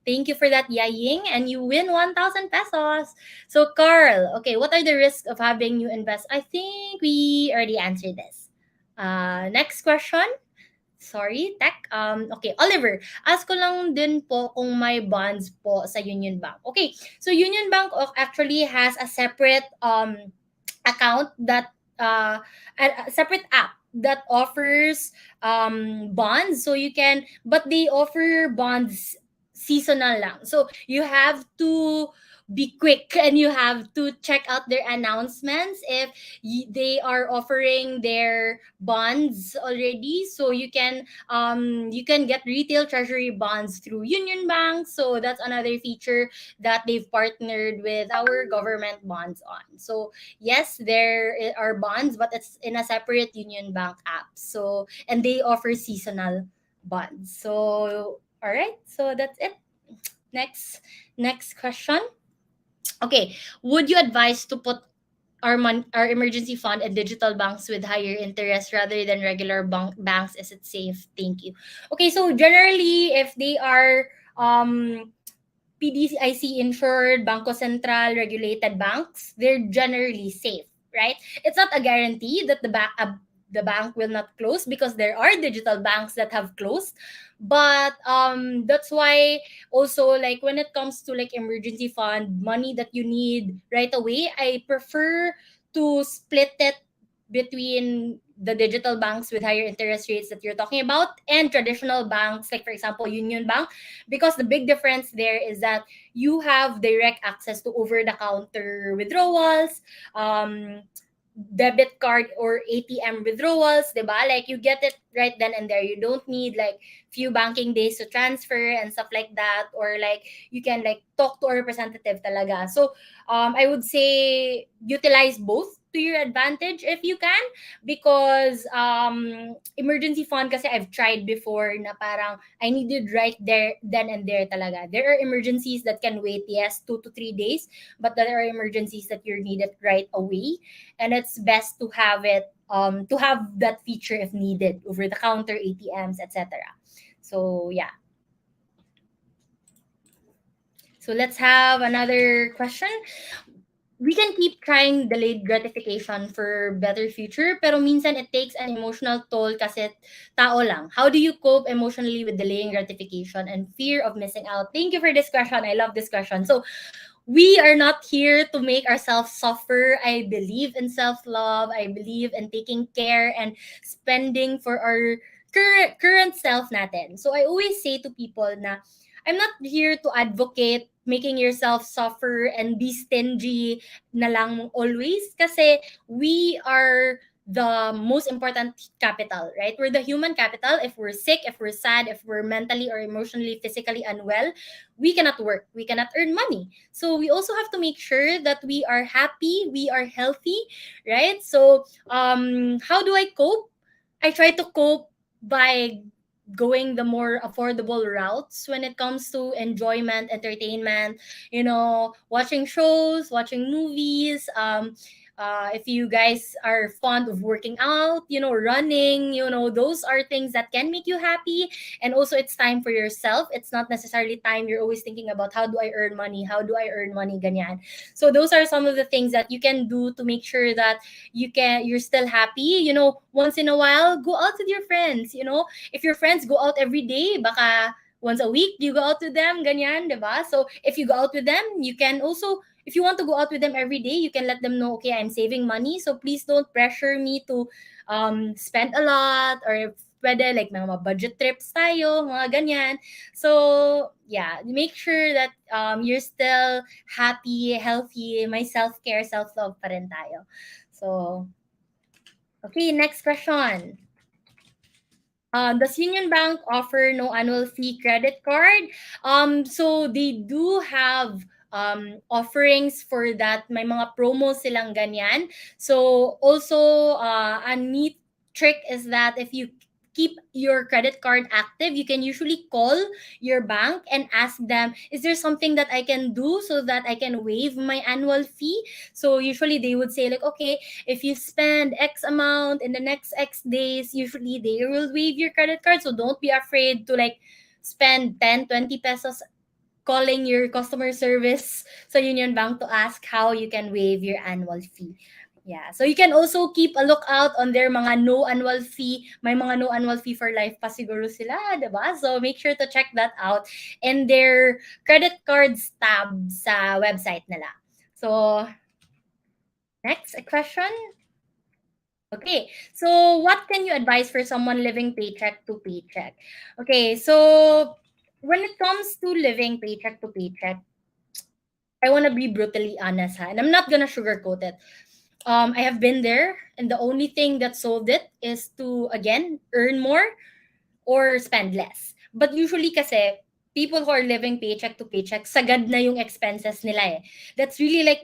Thank you for that, Yaying, and you win 1,000 pesos. So Carl, okay, what are the risks of having you invest? I think we already answered this. Next question. Sorry, Tech. Okay, Oliver, ask ko lang din po kung may bonds po sa Union Bank. Okay, so Union Bank actually has a separate account that a separate app that offers bonds, so you can, but they offer bonds seasonal lang. So you have to be quick and you have to check out their announcements if they are offering their bonds already. So you can get retail treasury bonds through Union Bank. So that's another feature that they've partnered with our government bonds on. So yes, there are bonds, but it's in a separate Union Bank app. So, and they offer seasonal bonds. So all right, so that's it. Next question. Okay, would you advise to put our emergency fund in digital banks with higher interest rather than regular banks? Is it safe? Thank you. Okay, so generally, if they are PDIC insured, Banco Central regulated banks, they're generally safe, right? It's not a guarantee that the bank will not close, because there are digital banks that have closed. But that's why also, like, when it comes to like emergency fund money that you need right away, I prefer to split it between the digital banks with higher interest rates that you're talking about and traditional banks, like for example Union Bank, because the big difference there is that you have direct access to over the counter withdrawals, debit card or ATM withdrawals, diba? Like you get it right then and there. You don't need like few banking days to transfer and stuff like that, or like you can like talk to a representative talaga. So I would say utilize both to your advantage if you can, because emergency fund kasi I've tried before na parang I needed right there then and there talaga. There are emergencies that can wait, yes, 2 to 3 days, but there are emergencies that you're needed right away, and it's best to have it to have that feature if needed, over the counter ATMs, etc. So yeah. So let's have another question. We can keep trying delayed gratification for better future, pero minsan it takes an emotional toll kasi tao lang. How do you cope emotionally with delaying gratification and fear of missing out? Thank you for this question. I love this question. So we are not here to make ourselves suffer. I believe in self-love. I believe in taking care and spending for our current self natin. So I always say to people na I'm not here to advocate making yourself suffer and be stingy na lang always, kasi we are the most important capital, right? We're the human capital. If we're sick, if we're sad, if we're mentally or emotionally, physically unwell, we cannot work, we cannot earn money. So we also have to make sure that we are happy, we are healthy, right? So how do I cope? I try to cope by going the more affordable routes when it comes to enjoyment, entertainment, watching shows, watching movies, if you guys are fond of working out, running, those are things that can make you happy. And also, it's time for yourself. It's not necessarily time you're always thinking about how do I earn money, ganyan. So those are some of the things that you can do to make sure that you're still happy. Once in a while, go out with your friends. If your friends go out every day, baka once a week you go out with them, ganyan, 'di ba? So if you go out with them, you can also, if you want to go out with them every day, you can let them know, okay, I'm saving money, so please don't pressure me to spend a lot, or pwede like mga budget trips tayo, mga ganyan. So, yeah, make sure that you're still happy, healthy, may self-care, self-love pa rin tayo. So, okay, next question. Does Union Bank offer no annual fee credit card? So they do have offerings for that. May mga promos silang ganyan. So also, a neat trick is that if you keep your credit card active, you can usually call your bank and ask them, is there something that I can do so that I can waive my annual fee? So usually they would say like, okay, if you spend X amount in the next X days, usually they will waive your credit card. So don't be afraid to like spend 10, 20 pesos calling your customer service sa Union Bank to ask how you can waive your annual fee. Yeah. So you can also keep a lookout on their mga no annual fee. May mga no annual fee for life pa siguro sila, diba? So make sure to check that out in their credit cards tab sa website nila. So next question. Okay, so what can you advise for someone living paycheck to paycheck? Okay, so when it comes to living paycheck to paycheck, I want to be brutally honest, and I'm not gonna sugarcoat it. I have been there, and the only thing that solved it is to again earn more or spend less. But usually kasi, people who are living paycheck to paycheck, sagad na yung expenses nila eh. That's really like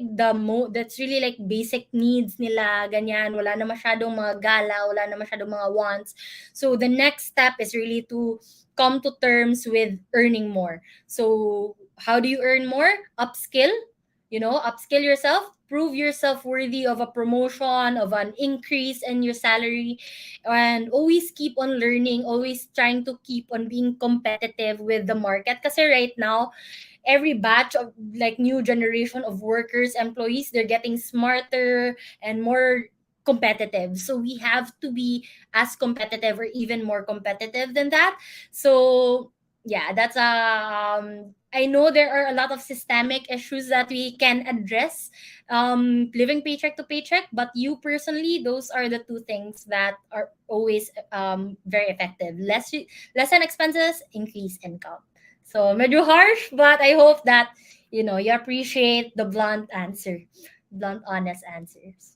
that's really like basic needs nila, ganyan. Wala na masyadong mga gala, wala na masyadong mga wants. So the next step is really to come to terms with earning more. So how do you earn more? Upskill, upskill yourself, prove yourself worthy of a promotion, of an increase in your salary, and always keep on learning, always trying to keep on being competitive with the market. Because right now, every batch of like new generation of workers, employees, they're getting smarter and more competitive. So we have to be as competitive or even more competitive than that. So yeah, that's I know there are a lot of systemic issues that we can address living paycheck to paycheck, but you personally, those are the two things that are always very effective. Lessen expenses, increase income. So medyo harsh, but I hope that you appreciate the blunt, honest answers.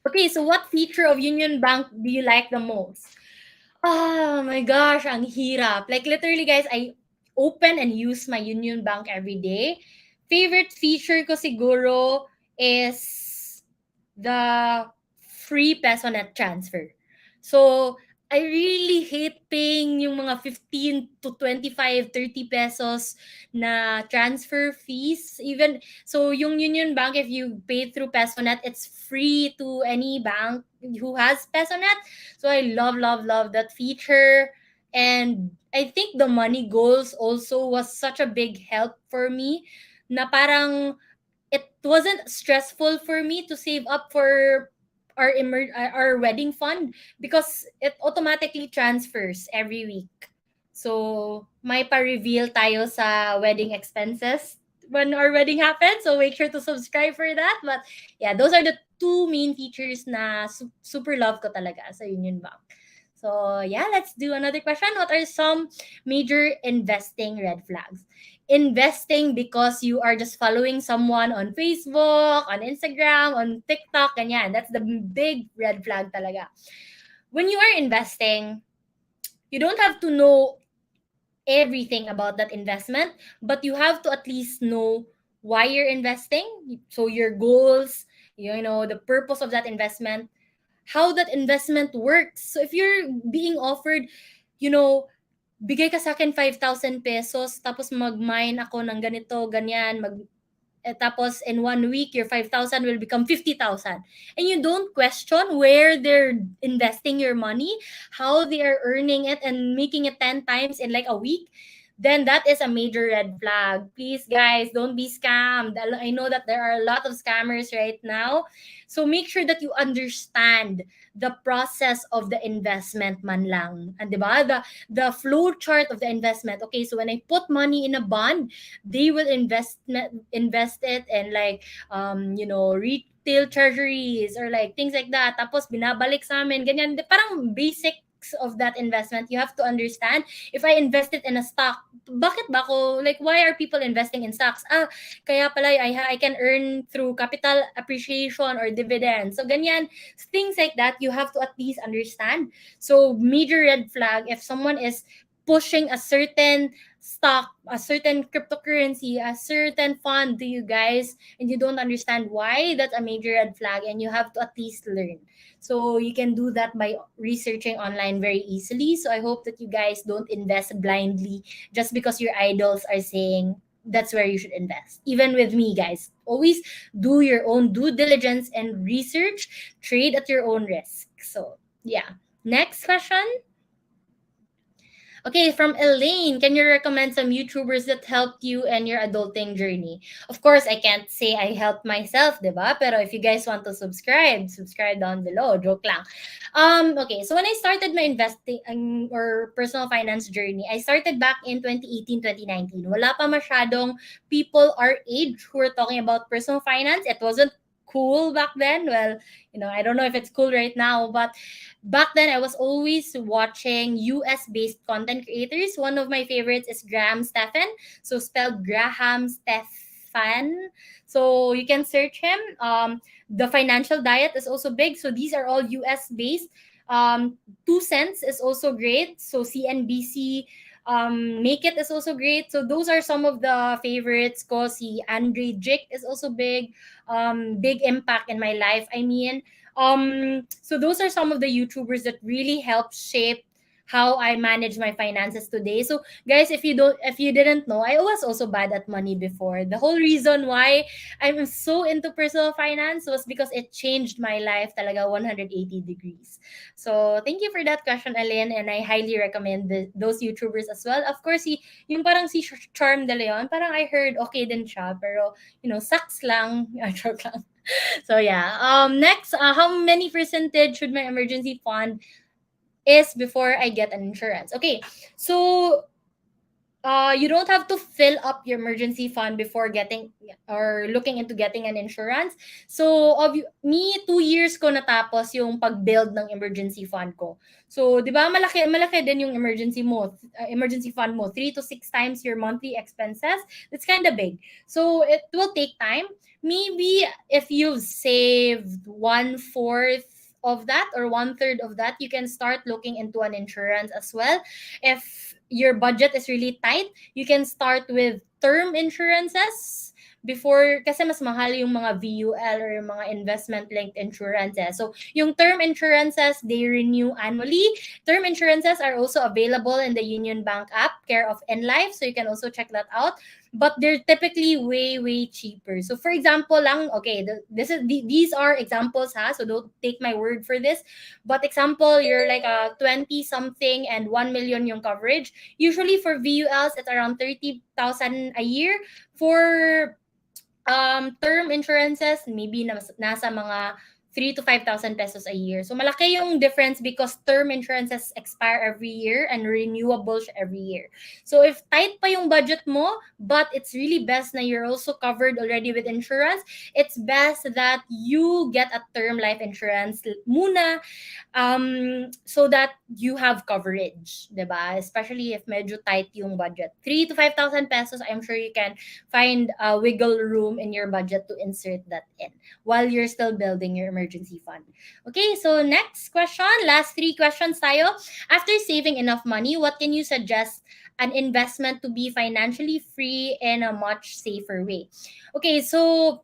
Okay, so what feature of Union Bank do you like the most? Oh my gosh, ang hirap. Like literally guys, I open and use my Union Bank every day. Favorite feature ko siguro is the free peso net transfer. So, I really hate paying yung mga 15 to 25, 30 pesos na transfer fees. Even, so yung Union Bank, if you pay through PesoNet, it's free to any bank who has PesoNet. So, I love, love, love that feature. And I think the money goals also was such a big help for me na parang it wasn't stressful for me to save up for our wedding fund because it automatically transfers every week. So, may pa-reveal tayo sa wedding expenses when our wedding happens. So, make sure to subscribe for that. But, yeah, those are the two main features na super love ko talaga sa Union Bank. So, yeah, let's do another question. What are some major investing red flags? Investing because you are just following someone on Facebook, on Instagram, on TikTok, ganyan. That's the big red flag talaga. When you are investing, you don't have to know everything about that investment, but you have to at least know why you're investing. So your goals, the purpose of that investment, how that investment works. So if you're being offered, bigay ka sa akin 5,000 pesos, tapos mag-mine ako ng ganito, ganyan, tapos in 1 week your 5,000 will become 50,000, and you don't question where they're investing your money, how they are earning it and making it 10 times in like a week, then that is a major red flag. Please, guys, don't be scammed. I know that there are a lot of scammers right now. So make sure that you understand the process of the investment man lang. And diba? The flow chart of the investment. Okay, so when I put money in a bond, they will invest it in like retail treasuries or like things like that. Tapos binabalik sa amin, ganyan. Parang basics of that investment you have to understand. If I invested in a stock, bakit ba ako, like, why are people investing in stocks? Kaya pala I can earn through capital appreciation or dividends. So ganyan, things like that you have to at least understand. So major red flag if someone is pushing a certain stock, a certain cryptocurrency, a certain fund to you guys, and you don't understand why, that's a major red flag, and you have to at least learn. So you can do that by researching online very easily. So I hope that you guys don't invest blindly just because your idols are saying that's where you should invest. Even with me, guys, always do your own due diligence and research, trade at your own risk. So, yeah. Next question. Okay, from Elaine, can you recommend some YouTubers that helped you in your adulting journey? Of course, I can't say I helped myself, diba? Pero if you guys want to subscribe down below. Joke lang. Okay, so when I started my investing or personal finance journey, I started back in 2018, 2019. Wala pa masyadong people our age who were talking about personal finance. It wasn't cool back then. Well, I don't know if it's cool right now, but back then I was always watching US based content creators. One of my favorites is Graham Stephan. So spelled Graham Stephan. So you can search him. The Financial Diet is also big. So these are all US based. 2 cents is also great. So CNBC, Make It is also great. So those are some of the favorites ko. Si Andre Jick is also big. Big impact in my life. I mean, so those are some of the YouTubers that really help shape how I manage my finances today. So guys, if you didn't know, I was also bad at money before. The whole reason why I'm so into personal finance was because it changed my life talaga 180 degrees. So thank you for that question, Ellen, and I highly recommend those YouTubers as well. Of course, yung parang si Charm De Leon, parang I heard okay din siya, pero sucks lang. Joke lang. So yeah. Next, how many percentage should my emergency fund is before I get an insurance? Okay. So you don't have to fill up your emergency fund before getting or looking into getting an insurance. So, me, 2 years ko natapos yung pag-build ng emergency fund ko. So, di ba, malaki din yung emergency fund mo, 3 to 6 times your monthly expenses. It's kind of big. So, it will take time. Maybe if you've saved 1/4 of that or 1/3 of that, you can start looking into an insurance as well. If your budget is really tight, you can start with term insurances before, kasi mas mahal yung mga VUL or yung mga investment linked insurances. So yung term insurances, they renew annually. Term insurances are also available in the UnionBank app, Care of Life, so you can also check that out. But they're typically way cheaper. So for example lang, okay, these are examples ha, so don't take my word for this. But example, you're like a 20 something and 1 million yung coverage. Usually for VULs, it's around 30,000 a year. For term insurances, maybe nasa mga 3 to 5,000 pesos a year. So malaki yung difference because term insurances expire every year and renewable every year. So if tight pa yung budget mo, but it's really best na you're also covered already with insurance, it's best that you get a term life insurance muna, so that you have coverage, diba? Especially if medyo tight yung budget. 3 to 5,000 pesos, I'm sure you can find a wiggle room in your budget to insert that in while you're still building your emergency fund. Okay, so next question, last 3 questions tayo. After saving enough money, what can you suggest an investment to be financially free in a much safer way? Okay, so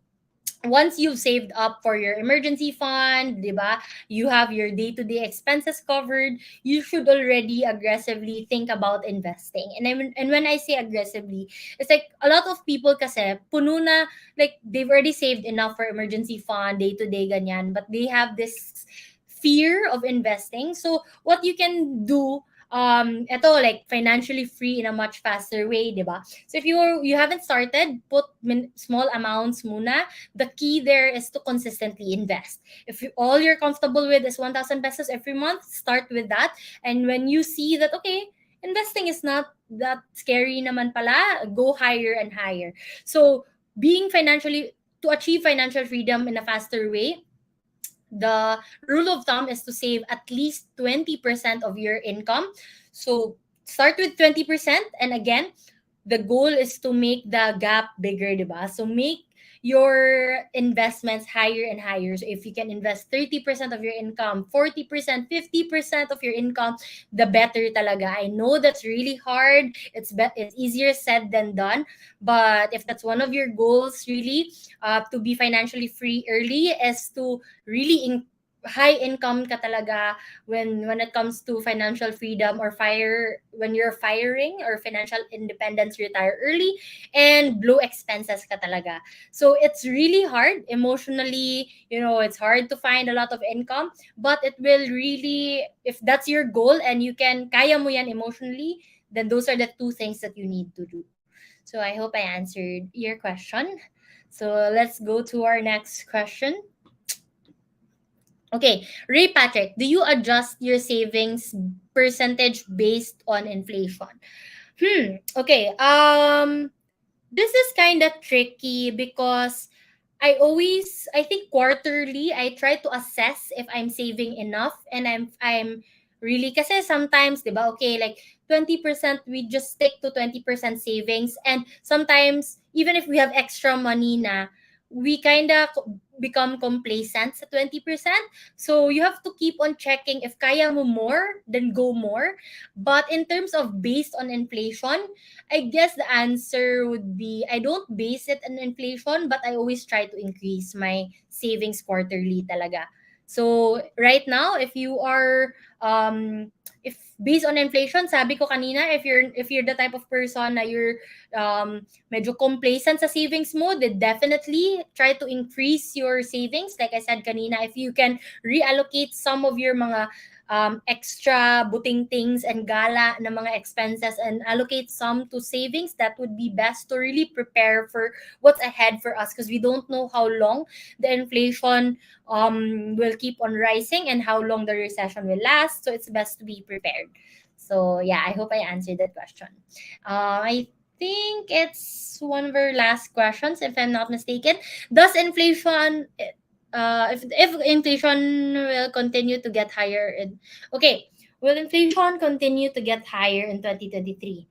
once you've saved up for your emergency fund, 'di ba? You have your day-to-day expenses covered, you should already aggressively think about investing. And when I say aggressively, it's like a lot of people kasi puno na, like they've already saved enough for emergency fund, day-to-day ganyan, but they have this fear of investing. So what you can do, ito, like financially free in a much faster way, 'di ba? So if you haven't started, put small amounts muna. The key there is to consistently invest. If all you're comfortable with is 1,000 pesos every month, start with that. And when you see that, okay, investing is not that scary naman pala, go higher and higher. So being financially, to achieve financial freedom in a faster way, the rule of thumb is to save at least 20% of your income. So start with 20%, and again, the goal is to make the gap bigger, diba? So make your investments higher and higher. So if you can invest 30% of your income, 40%, 50% of your income, the better talaga. I know that's really hard. It's easier said than done. But if that's one of your goals, really, to be financially free early, is to really high income ka talaga when it comes to financial freedom, or when you're firing, or financial independence, retire early, and low expenses ka talaga. So it's really hard emotionally, it's hard to find a lot of income, but it will really, if that's your goal and you can kaya mo yan emotionally, then those are the two things that you need to do. So I hope I answered your question. So let's go to our next question. Okay, Ray Patrick, do you adjust your savings percentage based on inflation? Okay. This is kind of tricky because I think quarterly I try to assess if I'm saving enough, and I'm really, kasi sometimes, 'di ba, okay, like 20%, we just stick to 20% savings, and sometimes even if we have extra money na, we kind of become complacent sa 20%. So you have to keep on checking, if kaya mo more, then go more. But in terms of based on inflation, I guess the answer would be, I don't base it on inflation, but I always try to increase my savings quarterly talaga. So right now, if based on inflation, sabi ko kanina, if you're the type of person na you're medyo complacent sa savings mo, then definitely try to increase your savings. Like I said kanina, if you can reallocate some of your mga extra buting things and gala na mga expenses and allocate some to savings, that would be best to really prepare for what's ahead for us, because we don't know how long the inflation will keep on rising and how long the recession will last. So it's best to be prepared. So yeah, I hope I answered that question. I think it's one of our last questions, if I'm not mistaken. Does inflation if inflation will continue to get higher okay, will inflation continue to get higher in 2023?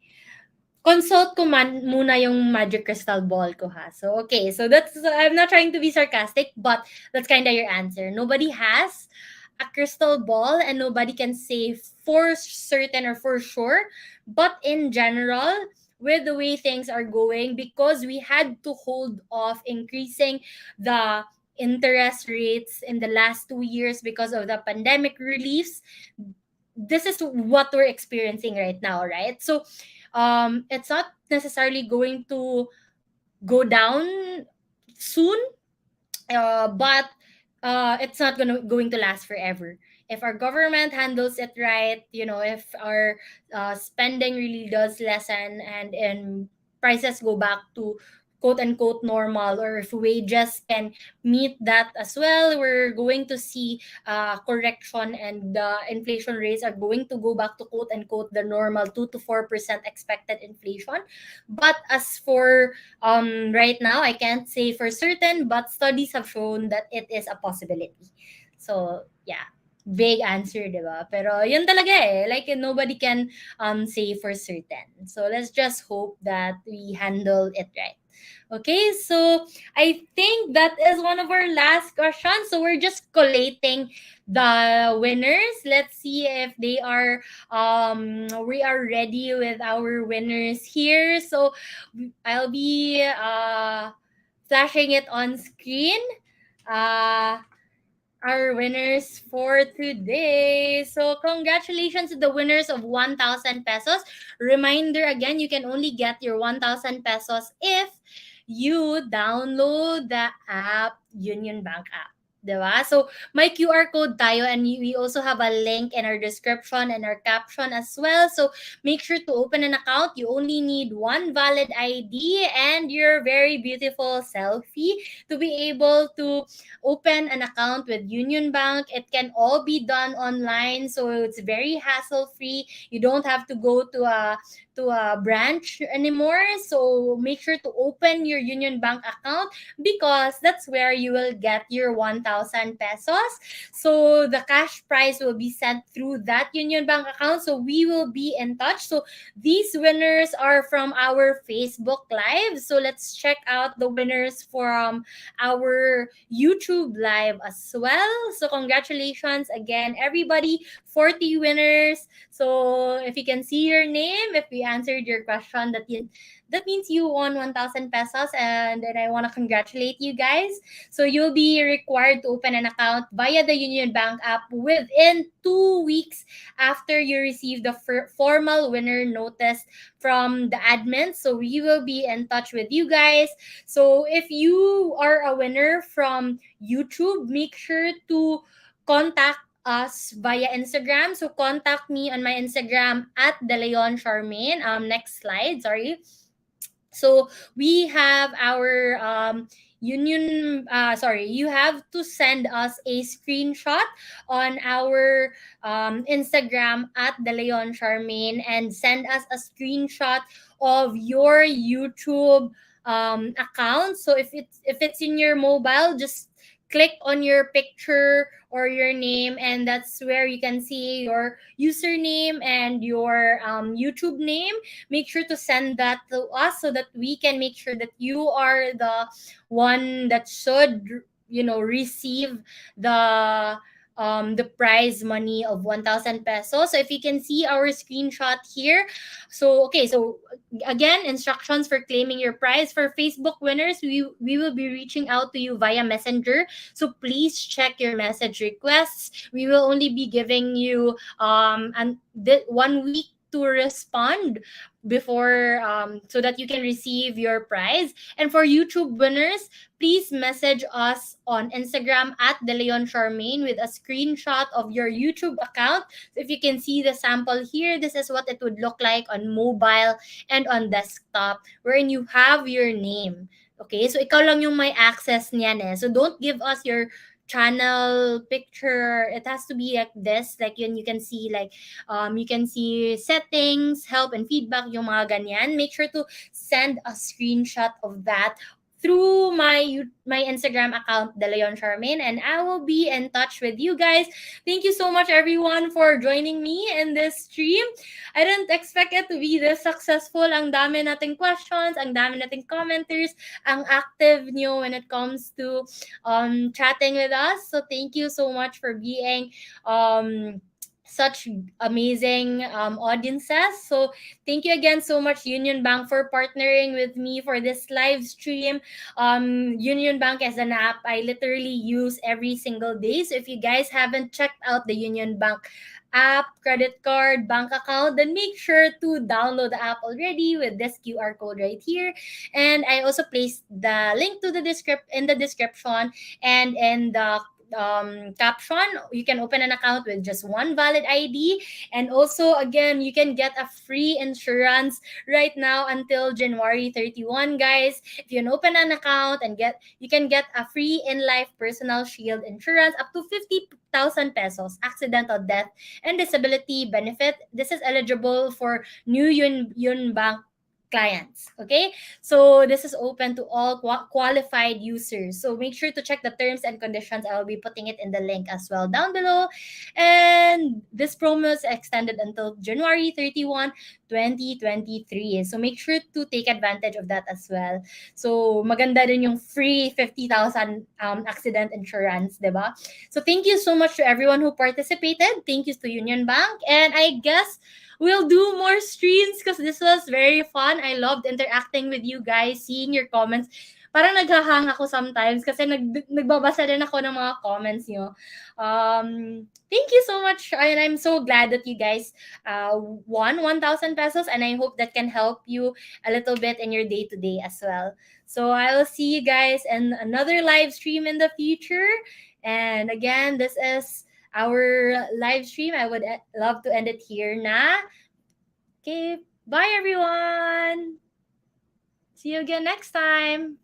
Consult ko muna yung magic crystal ball ko, ha. So okay, so I'm not trying to be sarcastic, but that's kind of your answer. Nobody has a crystal ball and nobody can say for certain or for sure, but in general, with the way things are going, because we had to hold off increasing the interest rates in the last 2 years because of the pandemic reliefs, this is what we're experiencing right now, right? So it's not necessarily going to go down soon, but it's not going to last forever. If our government handles it right, if our spending really does lessen, and prices go back to quote unquote normal, or if wages can meet that as well, we're going to see correction, and the inflation rates are going to go back to quote unquote the normal 2 to 4% expected inflation. But as for right now, I can't say for certain, but studies have shown that it is a possibility. So, yeah. Vague answer, di ba? Pero yun talaga eh. Like, nobody can say for certain. So, let's just hope that we handle it right. Okay, so I think that is one of our last questions. So, we're just collating the winners. Let's see if we are ready with our winners here. So, I'll be flashing it on screen. Uh, our winners for today. So, congratulations to the winners of 1,000 pesos. Reminder again, you can only get your 1,000 pesos if you download the app, Union Bank app. Diba? So, may QR code tayo and we also have a link in our description and our caption as well. So, make sure to open an account. You only need one valid ID and your very beautiful selfie to be able to open an account with Union Bank. It can all be done online, so it's very hassle free. You don't have to go to a branch anymore. So make sure to open your Union Bank account because that's where you will get your 1,000 pesos. So the cash prize will be sent through that Union Bank account. So we will be in touch. So these winners are from our Facebook Live. So let's check out the winners from our YouTube Live as well. So congratulations again, everybody. 40 winners. So if you can see your name, if we answered your question, that means you won 1,000 pesos, and I want to congratulate you guys. So you'll be required to open an account via the Union Bank app within 2 weeks after you receive the formal winner notice from the admin. So we will be in touch with you guys. So if you are a winner from YouTube, make sure to contact us via Instagram. So contact me on my Instagram at DeLeon Charmaine. Next slide, sorry. So we have our you have to send us a screenshot on our Instagram at the Leon Charmaine and send us a screenshot of your YouTube account. So if it's in your mobile, just click on your picture or your name, and that's where you can see your username and your YouTube name. Make sure to send that to us so that we can make sure that you are the one that should receive the prize money of 1,000 pesos. So if you can see our screenshot here. So okay, so again, instructions for claiming your prize. For Facebook winners, we will be reaching out to you via Messenger. So please check your message requests. We will only be giving you 1 week to respond before so that you can receive your prize. And for YouTube winners, please message us on Instagram at DeLeon Charmaine with a screenshot of your YouTube account. So if you can see the sample here, this is what it would look like on mobile and on desktop, wherein you have your name. Okay, so ikaw lang yung may access niyan eh. So don't give us your channel picture. It has to be like this, like you can see like you can see settings, help and feedback, yung mga ganyan. Make sure to send a screenshot of that through my Instagram account, DeLeon Charmaine, and I will be in touch with you guys. Thank you so much, everyone, for joining me in this stream. I didn't expect it to be this successful. Ang dami nating questions, ang dami nating commenters, ang active nyo when it comes to chatting with us. So thank you so much for being such amazing audiences. So thank you again so much, Union Bank, for partnering with me for this live stream. Union Bank is an app I literally use every single day. So if you guys haven't checked out the Union Bank app, credit card, bank account, then make sure to download the app already with this QR code right here. And I also placed the link to the in the description and in the caption. You can open an account with just one valid ID, and also again you can get a free insurance right now until January 31, guys. If you can open an account and you can get a free in-life personal shield insurance up to 50,000 pesos accidental death and disability benefit. This is eligible for new Yun Bank clients. Okay, so this is open to all qualified users, so make sure to check the terms and conditions. I will be putting it in the link as well down below. And this promo is extended until January 31, 2023, so make sure to take advantage of that as well. So maganda din yung free 50,000 accident insurance, diba? So thank you so much to everyone who participated. Thank you to Union Bank, and I guess we'll do more streams because this was very fun. I loved interacting with you guys, seeing your comments. parang naghahang ako sometimes kasi nagbabasa din ako ng mga comments nyo. Thank you so much, and I'm so glad that you guys won 1,000 pesos, and I hope that can help you a little bit in your day-to-day as well. So I will see you guys in another live stream in the future. And again, this is our live stream. I would love to end it here na. Okay, bye everyone. See you again next time.